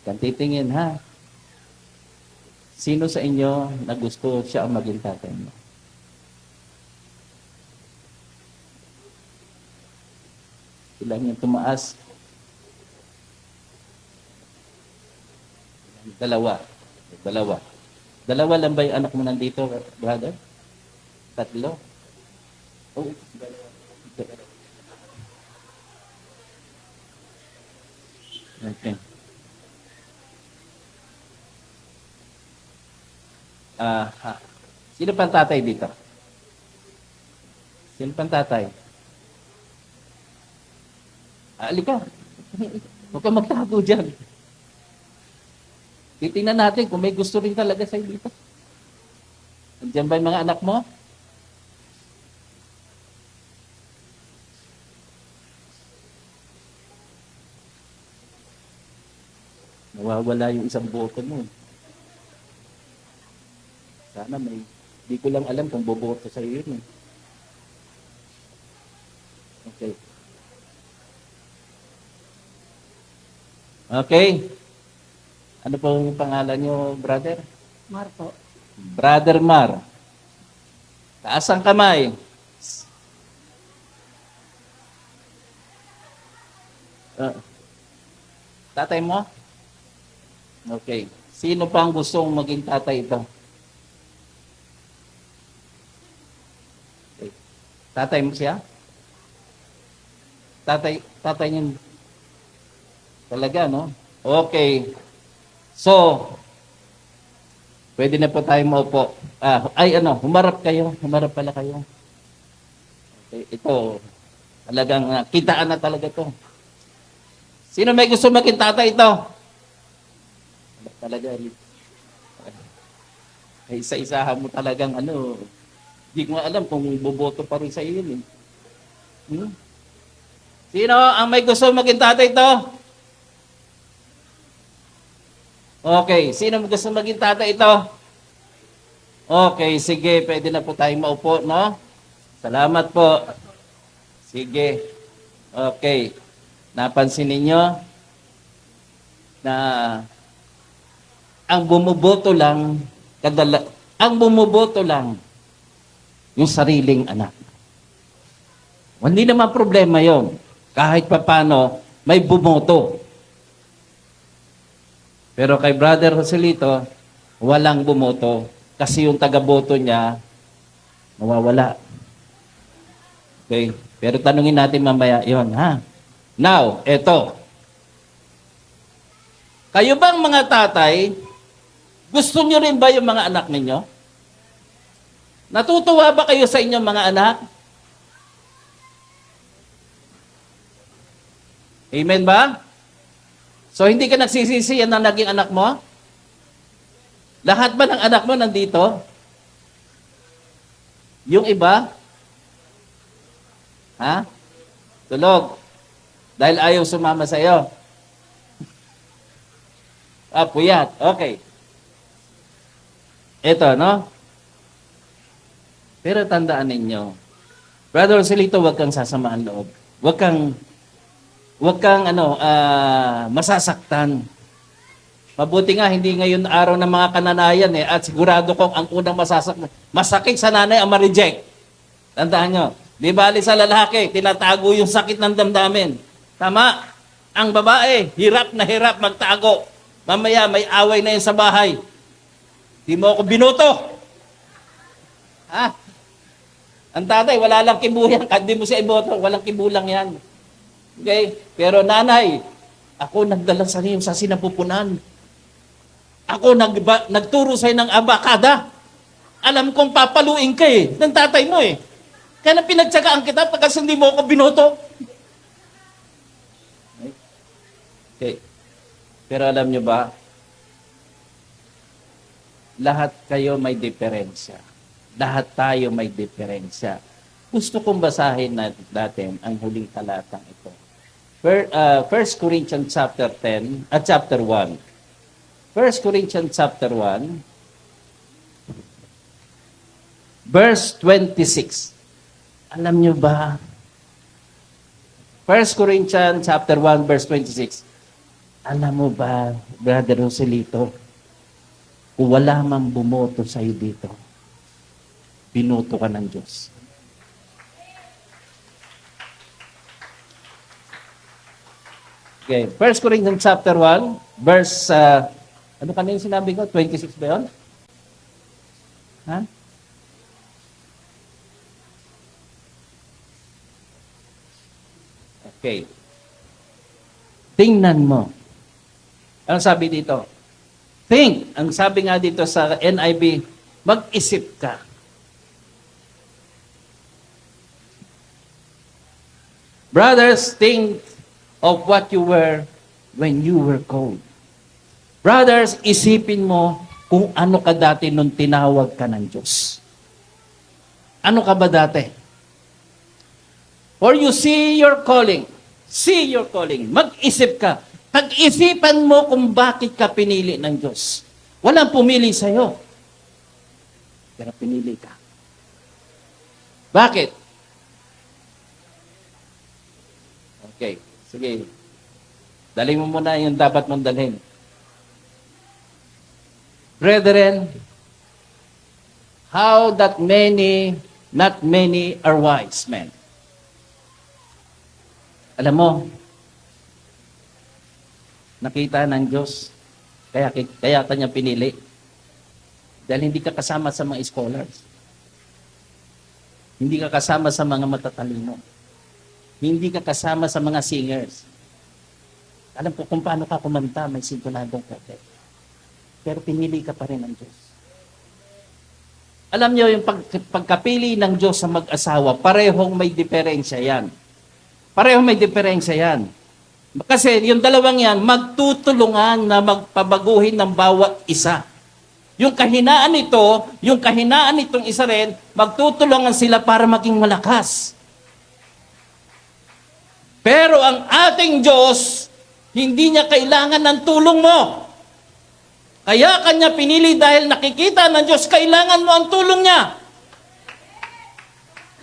Kan titingin, ha? Sino sa inyo na gusto siya ang maging tatay mo? Ilan yung tumaas? Dalawa. Dalawa. Dalawa lang ba yung anak mo nandito, brother? Tatlo? Oh, dalawa. Okay. Sino pang tatay dito? Sino pang tatay? Alika. Huwag kang magtago dyan. Titingnan natin kung may gusto rin talaga sa'yo dito. Andiyan ba yung mga anak mo? Nawawala yung isang boto mo. Sana may, di ko lang alam kung boboto sa'yo yun. Okay. Okay. Ano pong pangalan nyo, brother? Mar po. Brother Mar. Taas ang kamay. Tatay mo? Okay. Sino pang gustong maging tatay ito? Okay. Tatay mo siya? Tatay niyo talaga, no? Okay. So, pwede na po tayo maupo. Humarap kayo. Humarap pala kayo. Okay. Ito, talagang kitaan na talaga to. Sino may gusto maging tatay ito? Talaga, isa-isahan mo talagang hindi ko alam kung boboto pa rin sa iyo yun. Sino ang may gusto maging tatay ito? Okay, sino may gusto maging tatay ito? Okay, sige, pwede na po tayong maupo, no? Salamat po. Sige. Okay. Napansin ninyo na ang bumuboto lang yung sariling anak. Hindi naman problema yon. Kahit papano may bumoto. Pero kay Brother Joselito, walang bumoto kasi yung taga-boto niya nawawala. Okay? Pero tanungin natin mamaya yon, ha? Now, eto. Kayo bang mga tatay, gusto nyo rin ba yung mga anak ninyo? Natutuwa ba kayo sa inyong mga anak? Amen ba? So, hindi ka nagsisisi yan na naging anak mo? Lahat ba ng anak mo nandito? Yung iba? Ha? Tulog. Dahil ayaw sumama sa iyo. Puyat. Okay. Ito, no? Pero tandaan ninyo, Brother Joselito, huwag kang sasamaan loob. Huwag kang masasaktan. Mabuti nga, hindi ngayon araw ng mga kananayan at sigurado kong ang unang masakit sa nanay ang ma-reject. Tandaan nyo, di bali sa lalaki, tinatago yung sakit ng damdamin. Tama? Ang babae, hirap na hirap magtago. Mamaya, may away na yun sa bahay. Di mo ako binoto. Ha? Ang tatay, wala lang kibulang. Hindi mo siya iboto, walang kibulang yan. Okay? Pero nanay, ako nagdala sa iyo sa sinapupunan. Ako nagturo sa'yo ng abakada. Alam kong papaluin ka ng tatay mo Kaya pinagtsagaan kita pagkas hindi mo ako binoto. Okay. Pero alam nyo ba, lahat kayo may diferensya. Lahat tayo may diferensya. Gusto kong basahin natin ang huling talatang ito. 1 Corinthians chapter 10, chapter 1. 1 Corinthians chapter 1, verse 26. Alam nyo ba, 1 Corinthians chapter 1, verse 26. Alam mo ba, Brother Joselito, kung wala mang bumoto sa'yo dito, binuto ka ng Diyos. Okay, 1 Corinthians chapter 1, verse, ano kanina sinabi ko? 26 ba yun? Ha? Okay. Tingnan mo. Ano sabi dito? Think. Ang sabi nga dito sa NIV, mag-isip ka. Brothers, think of what you were when you were called. Brothers, isipin mo kung ano ka dati nung tinawag ka ng Diyos. Ano ka ba dati? For you see your calling. See your calling. Mag-isip ka. Pag-isipan mo kung bakit ka pinili ng Diyos. Walang pumili sa'yo. Pero pinili ka. Bakit? Okay. Sige. Dalhin mo muna yung dapat mong dalhin. Brethren, how that not many are wise men. Alam mo, nakita ng Diyos, kaya kanya pinili. Dahil hindi ka kasama sa mga scholars. Hindi ka kasama sa mga matatalino. Hindi ka kasama sa mga singers. Alam ko kung paano ka kumanta, may sintonadong kate. Pero pinili ka pa rin ng Diyos. Alam niyo, yung pagkapili ng Diyos sa mag-asawa, parehong may diferensya yan. Parehong may diferensya yan. Kasi yung dalawang yan, magtutulungan na magpabaguhin ng bawat isa. Yung kahinaan nito, yung kahinaan nitong isa rin, magtutulungan sila para maging malakas. Pero ang ating Diyos, hindi niya kailangan ng tulong mo. Kaya kanya pinili dahil nakikita ng Diyos, kailangan mo ang tulong niya.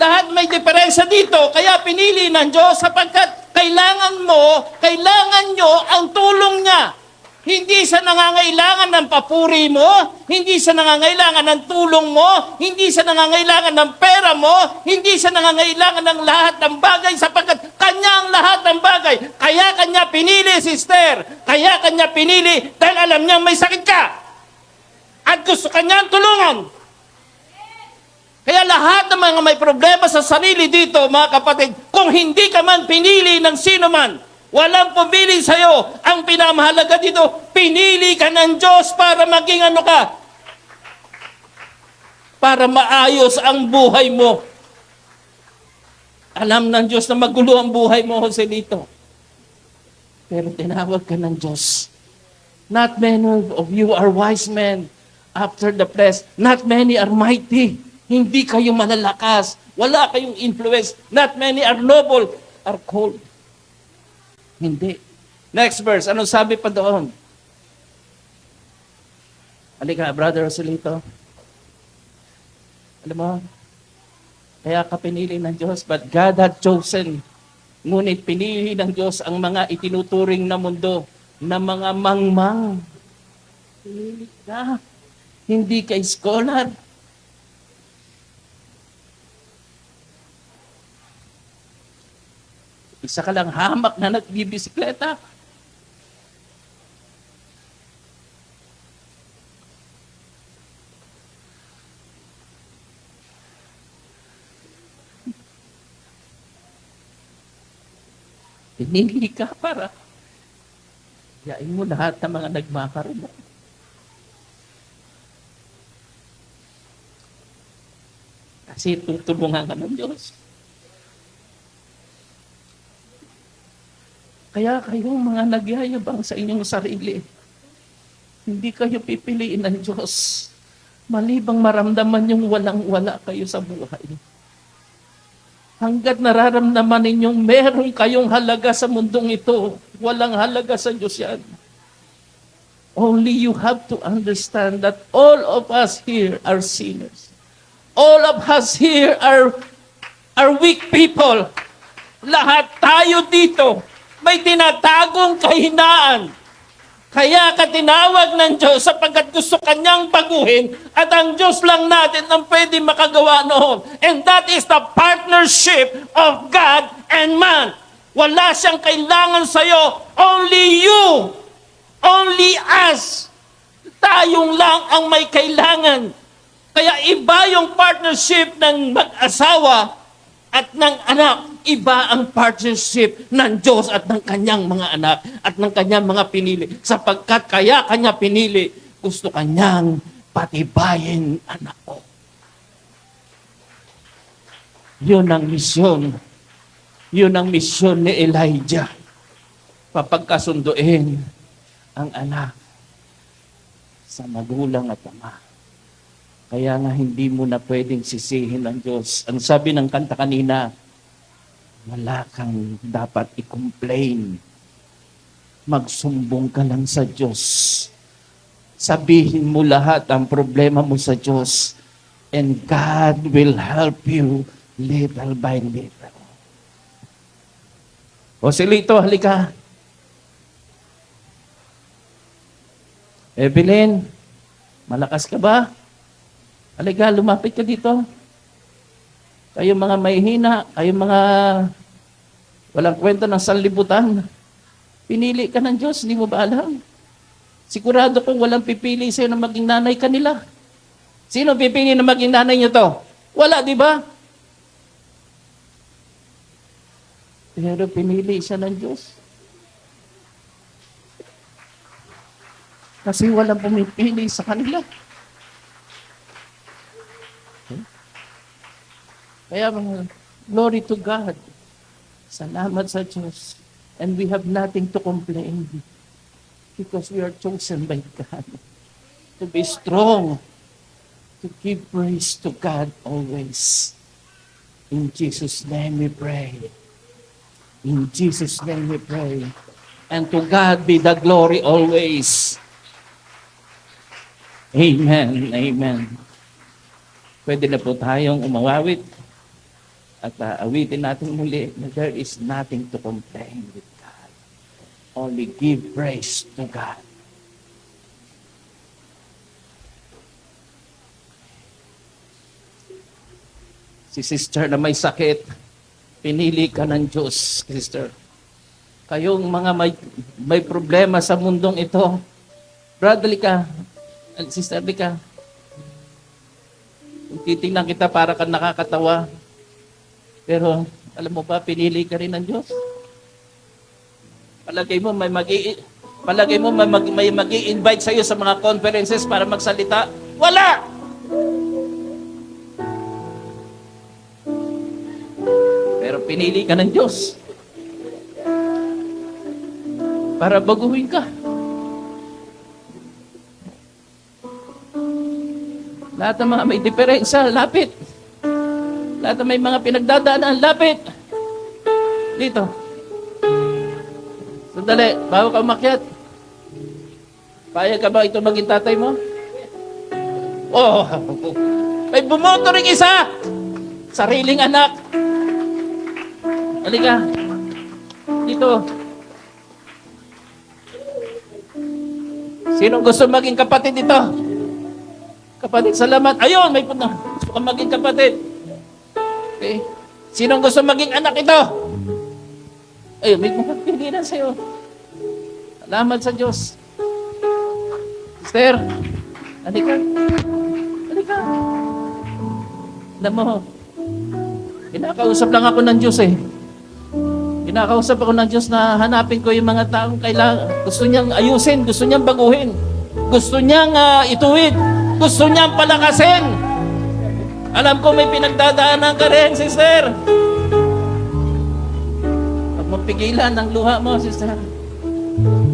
Lahat may diferensya dito, kaya pinili ng Diyos sapagkat kailangan nyo ang tulong niya. Hindi siya nangangailangan ng papuri mo, hindi siya nangangailangan ng tulong mo, hindi siya nangangailangan ng pera mo, hindi siya nangangailangan ng lahat ng bagay sapagkat kanya ang lahat ng bagay. Kaya kanya pinili, sister. Kaya kanya pinili dahil alam niya may sakit ka. At gusto kanya tulungan. Kaya lahat ng mga may problema sa sarili dito, mga kapatid, kung hindi ka man pinili ng sino man, walang pumili sa'yo. Ang pinamahalaga dito, pinili ka ng Diyos para maging ano ka? Para maayos ang buhay mo. Alam ng Diyos na magulo ang buhay mo, Joselito. Pero tinawag ka ng Diyos. Not many of you are wise men after the flesh. Not many are mighty. Hindi kayo malalakas. Wala kayong influence. Not many are noble, are cold. Hindi. Next verse. Anong sabi pa doon? Halika, Brother Joselito. Alam mo, kaya ka pinili ng Diyos, but God had chosen. Ngunit pinili ng Diyos ang mga itinuturing na mundo na mga mangmang. Pinili ka. Hindi ka scholar. Isa ka lang hamak na nagbibisikleta. Pinili ka para yain mo lahat ng mga nagmakarila. Kasi tutulungan ka ng Diyos. Kaya kayong mga nagyayabang sa inyong sarili, hindi kayo pipiliin ng Diyos. Malibang maramdaman yung walang-wala kayo sa buhay. Hanggat nararamdaman ninyong meron kayong halaga sa mundong ito, walang halaga sa Diyos yan. Only you have to understand that all of us here are sinners. All of us here are weak people. Lahat tayo dito may tinatagong kahinaan. Kaya ka tinawag ng Diyos sapagkat gusto Kanyang baguhin at ang Diyos lang natin ang pwede makagawa noon. And that is the partnership of God and man. Wala siyang kailangan sa'yo. Only you. Only us. Tayong lang ang may kailangan. Kaya iba yung partnership ng mag-asawa at ng anak. Iba ang partnership ng Diyos at ng kanyang mga anak at ng kanyang mga pinili. Sapagkat kaya kanya pinili, gusto kanyang patibayin anak ko. Yun ang misyon. Yun ang misyon ni Elijah. Papagkasunduin ang anak sa magulang at ama. Kaya nga hindi mo na pwedeng sisihin ang Diyos. Ang sabi ng kanta kanina, wala kang dapat i-complain. Magsumbong ka lang sa Diyos. Sabihin mo lahat ang problema mo sa Diyos. And God will help you little by little. O Silito, halika. Evelyn, malakas ka ba? Halika, lumapit ka dito. Kayo mga mahihina, kayo mga walang kwenta ng sanlibutan. Pinili ka ng Diyos, hindi mo ba alam? Sigurado kung walang pipili sa'yo na maging nanay ka nila. Sino pipili na maging nanay niyo to? Wala, di ba? Pero pinili siya ng Diyos. Kasi walang pumipili sa kanila. Kaya mga glory to God. Salamat sa Diyos. And we have nothing to complain because we are chosen by God to be strong, to give praise to God always. In Jesus' name we pray. In Jesus' name we pray. And to God be the glory always. Amen. Amen. Pwede na po tayong umawawit. At awitin natin muli na there is nothing to complain with God. Only give praise to God. Si sister na may sakit, pinili ka ng Diyos, sister. Kayong mga may problema sa mundong ito, brother, ka, sister, ka. Kung titingnan kita para ka nakakatawa, pero, alam mo ba, pinili ka rin ng Diyos. Palagay mo may mag-i-invite sa'yo sa mga conferences para magsalita. Wala! Pero pinili ka ng Diyos. Para baguhin ka. Lahat ng mga may diferensya, lapit. Lahat na may mga pinagdadaanan, lapit. Dito. Sandali, bago ka umakyat. Payag ka ba ito maging tatay mo? Oh, may bumoto rin isa. Sariling anak. Halika. Dito. Sinong gusto maging kapatid dito? Kapatid, salamat. Ayun, may punta. Gusto ka maging kapatid. Okay. Sinong gusto maging anak ito? Ayun, may mga pilihan sa'yo. Salamat sa Diyos. Sister, halika. Halika. Alam mo, kinakausap lang ako ng Diyos eh. Kinakausap ako ng Diyos na hanapin ko yung mga taong kailangan. Gusto niyang ayusin, gusto niyang baguhin. Gusto niyang ituwid. Gusto niyang palakasin. Alam ko may pinagdadaanan ka rin, sister. Pag mo pigilan ang luha mo, sister.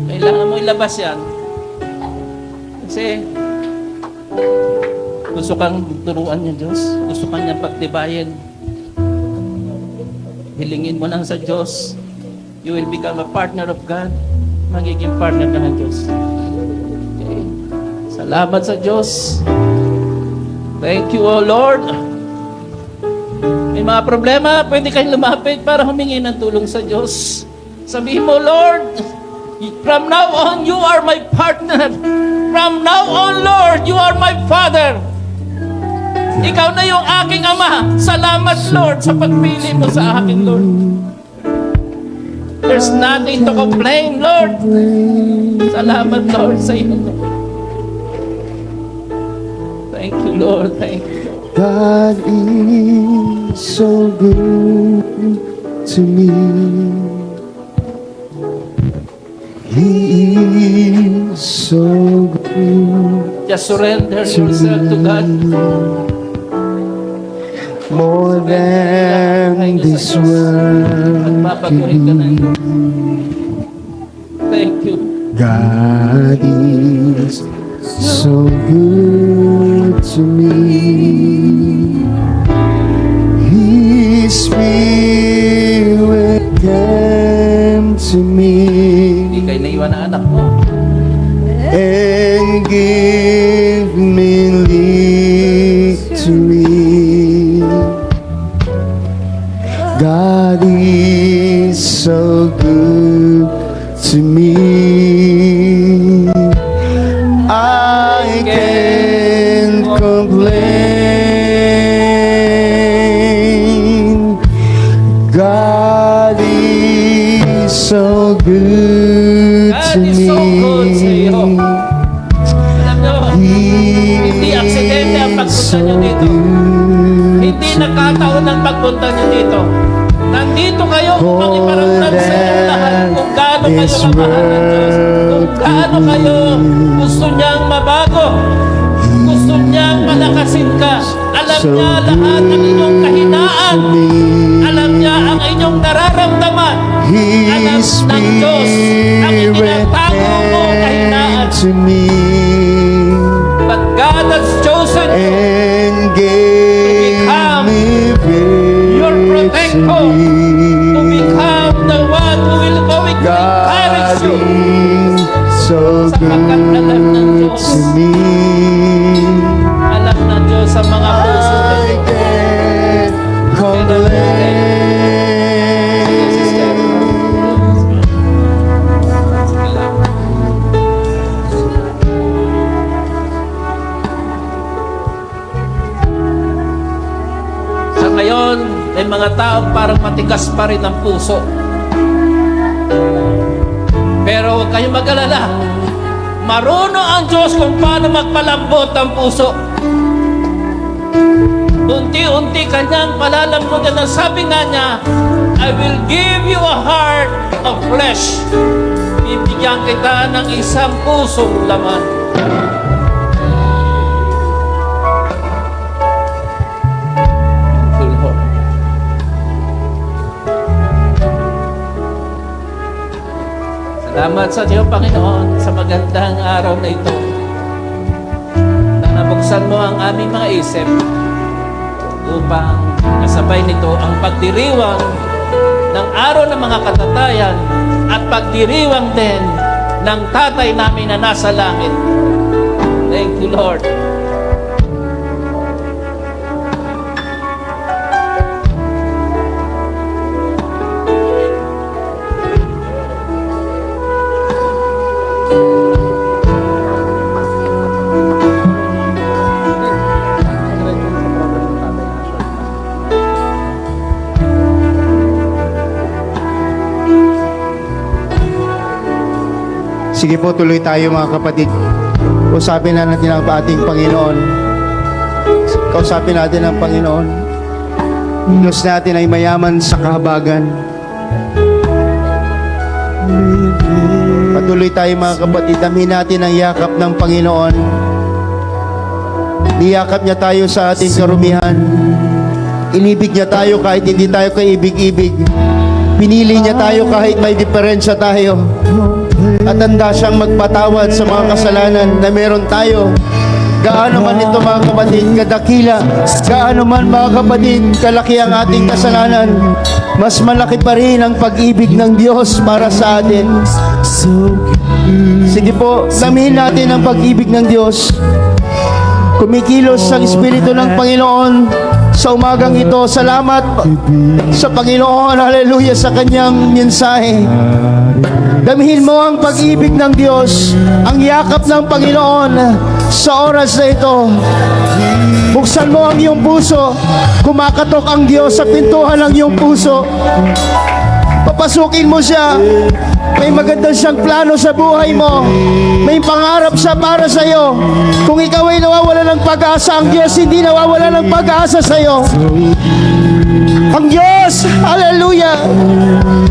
Kailangan mo ilabas yan. Kasi gusto kang turuan ng Diyos. Gusto kang niyang pagtibayin. Hilingin mo lang sa Diyos. You will become a partner of God. Magiging partner ka ng Diyos. Okay. Salamat sa Diyos. Thank you, O Lord. May mga problema, pwede kayong lumapit para humingi ng tulong sa Diyos. Sabihin mo, Lord, from now on, you are my partner. From now on, Lord, you are my Father. Ikaw na yung aking Ama. Salamat, Lord, sa pagpili mo sa akin, Lord. There's nothing to complain, Lord. Salamat, Lord, sa iyo, Lord. Thank you, Lord. Thank you. God is so good to me. He is so good Just surrender yourself to God. more than this world Magpapaguhin ka ng Lord. Thank you. God is so good to me. His Spirit came to me Hindi kayo naiwan na anak mo. and give me victory. God is so good to me. I can't complain. God is so good God to is so good sa iyo. me. Alam nyo, hindi aksidente ang pagpunta nyo dito. Hindi nakataon ang pagpunta nyo dito. Nandito kayo upang iparamdam sa inyong lahat kung gaano kayo kamahal ng Diyos. Kung gaano kayo gusto niyang mabago. Gusto niyang palakasin ka. Alam niya lahat ng inyong kahinaan. Alam niya ang inyong nararamdaman. Alam His ng Diyos ang Spirit itinatago mo kahinaan. came to me But God has chosen you and gave me your protector, to victory. become the one who will going to encourage God you. is so good to me. Alam ng Diyos sa mga puso I ninyo. can't complain. Sa ngayon, may mga taong parang matigas pa rin ang puso. Pero huwag kayong mag-alala. Marunong ang Diyos kung paano magpalambot ang puso. Unti-unti kanyang palalambutin. Ang sabi nga niya, I will give you a heart of flesh. Bibigyan kita ng isang pusong laman. Thank you, Lord. Salamat sa Diyos, Panginoon, sa magandang araw na ito. Na nabuksan mo ang aming mga isip upang kasabay nito ang pagdiriwang ng araw ng mga katatayan at pagdiriwang din ng tatay namin na nasa langit. Thank you, Lord. Sige po, tuloy tayo mga kapatid. Kausapin na natin ang ating Panginoon. Kausapin natin ang Panginoon. Diyos natin ay mayaman sa kahabagan. Patuloy tayo mga kapatid. Damhin natin ang yakap ng Panginoon. Niyakap niya tayo sa ating karumihan. Inibig niya tayo kahit hindi tayo kaibig-ibig. Pinili niya tayo kahit may diferensya tayo. At handa siyang magpatawad sa mga kasalanan na meron tayo. Gaano man ito mga kapatid, kadakila. Gaano man mga kapatid, kalaki ang ating kasalanan. Mas malaki pa rin ang pag-ibig ng Diyos para sa atin. Sige po, damihin natin ang pag-ibig ng Diyos. Kumikilos ang Espiritu ng Panginoon sa umagang ito. Salamat sa Panginoon, hallelujah, sa kanyang mensahe. Damihin mo ang pag-ibig ng Diyos, ang yakap ng Panginoon sa oras na ito. Buksan mo ang iyong puso. Kumakatok ang Diyos sa pintuan ng iyong puso. Papasukin mo siya. May maganda siyang plano sa buhay mo. May pangarap siya para sa iyo. Kung ikaw ay nawawala ng pag-asa, ang Diyos hindi nawawala ng pag-asa sa iyo. Ang Diyos, hallelujah,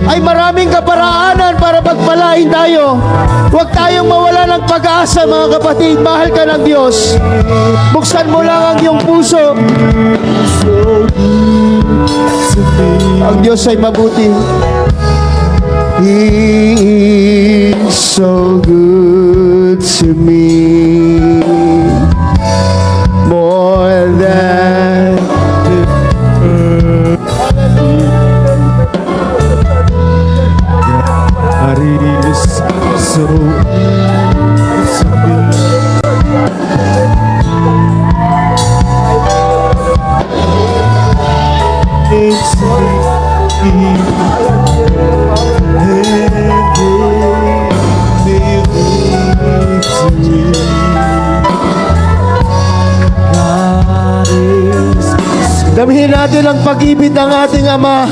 ay maraming kaparaanan para pagpalain tayo. Huwag tayong mawala ng pag-asa, mga kapatid. Mahal ka ng Diyos. Buksan mo lang ang iyong puso. Ang Diyos ay mabuti. He is so good to me, more than God is so good to me. It's damihin natin ang pag-ibig ng ating Ama.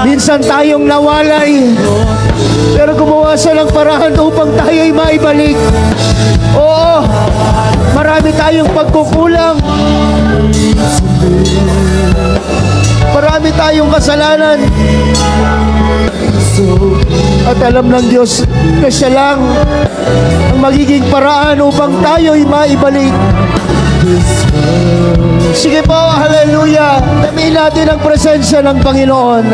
Minsan tayong nawalay, pero gumawa siya ng paraan upang tayo'y maibalik. Oo, marami tayong pagkukulang. Marami tayong kasalanan. At alam ng Diyos na siya lang ang magiging paraan upang tayo'y maibalik. Sige po, hallelujah. Damihin natin ang presensya ng Panginoon.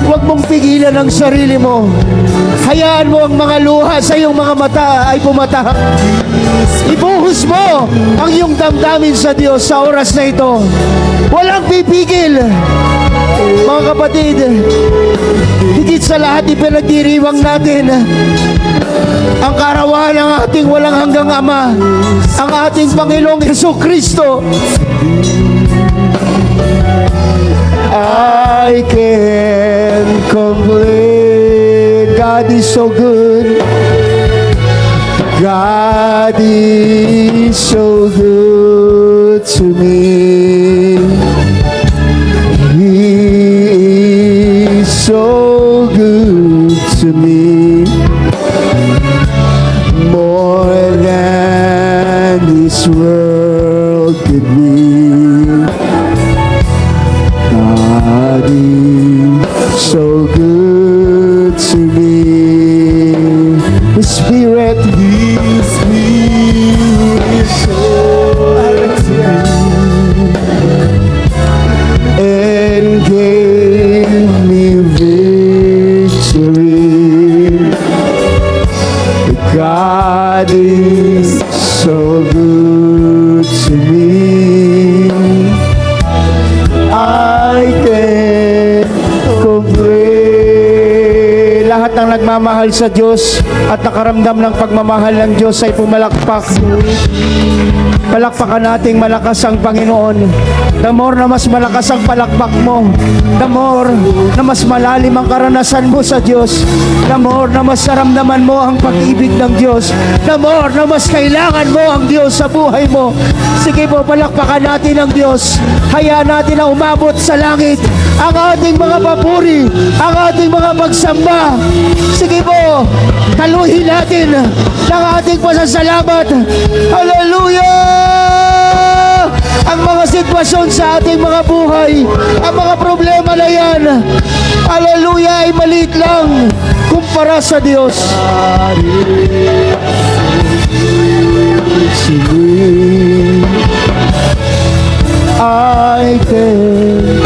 Huwag mong pigilan ang sarili mo. Hayaan mo ang mga luha sa iyong mga mata ay pumatak. Ibuhos mo ang iyong damdamin sa Diyos sa oras na ito. Walang pipigil. Mga kapatid, higit sa lahat ipinagdiriwang natin ang karawan ng ating walang hanggang Ama, ang ating Panginoong Jesucristo. I can complain. God is so good. God is so good to me. He is so good to me. More than this world could be. God is so good to me. His Spirit is so good to me. And gave me victory. God is so good to me. I can complain. Lahat ng nagmamahal sa Diyos at nakaramdam ng pagmamahal ng Diyos ay pumalakpak. Palakpakan nating malakas ang Panginoon. The more na mas malakas ang palakpak mo, the more na mas malalim ang karanasan mo sa Diyos, the more na mas naramdaman mo ang pag-ibig ng Diyos, the more na mas kailangan mo ang Diyos sa buhay mo. Sige po, palakpakan natin ang Diyos. Hayaan natin na umabot sa langit ang ating mga papuri, ang ating mga pagsamba. Sige po, taluhin natin ng ating pasasalamat. Hallelujah! Ang mga sitwasyon sa ating mga buhay, ang mga problema na yan, hallelujah, ay maliit lang kumpara sa Diyos. I can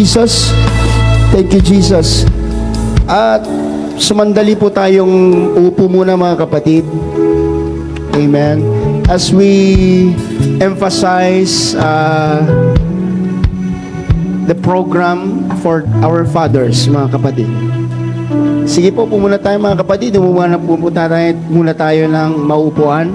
Jesus. Thank you, Jesus. At sumandali po tayong upo muna mga kapatid. Amen. As we emphasize the program for our fathers, mga kapatid. Sige po, muna tayo mga kapatid. Muna tayo ng maupuan.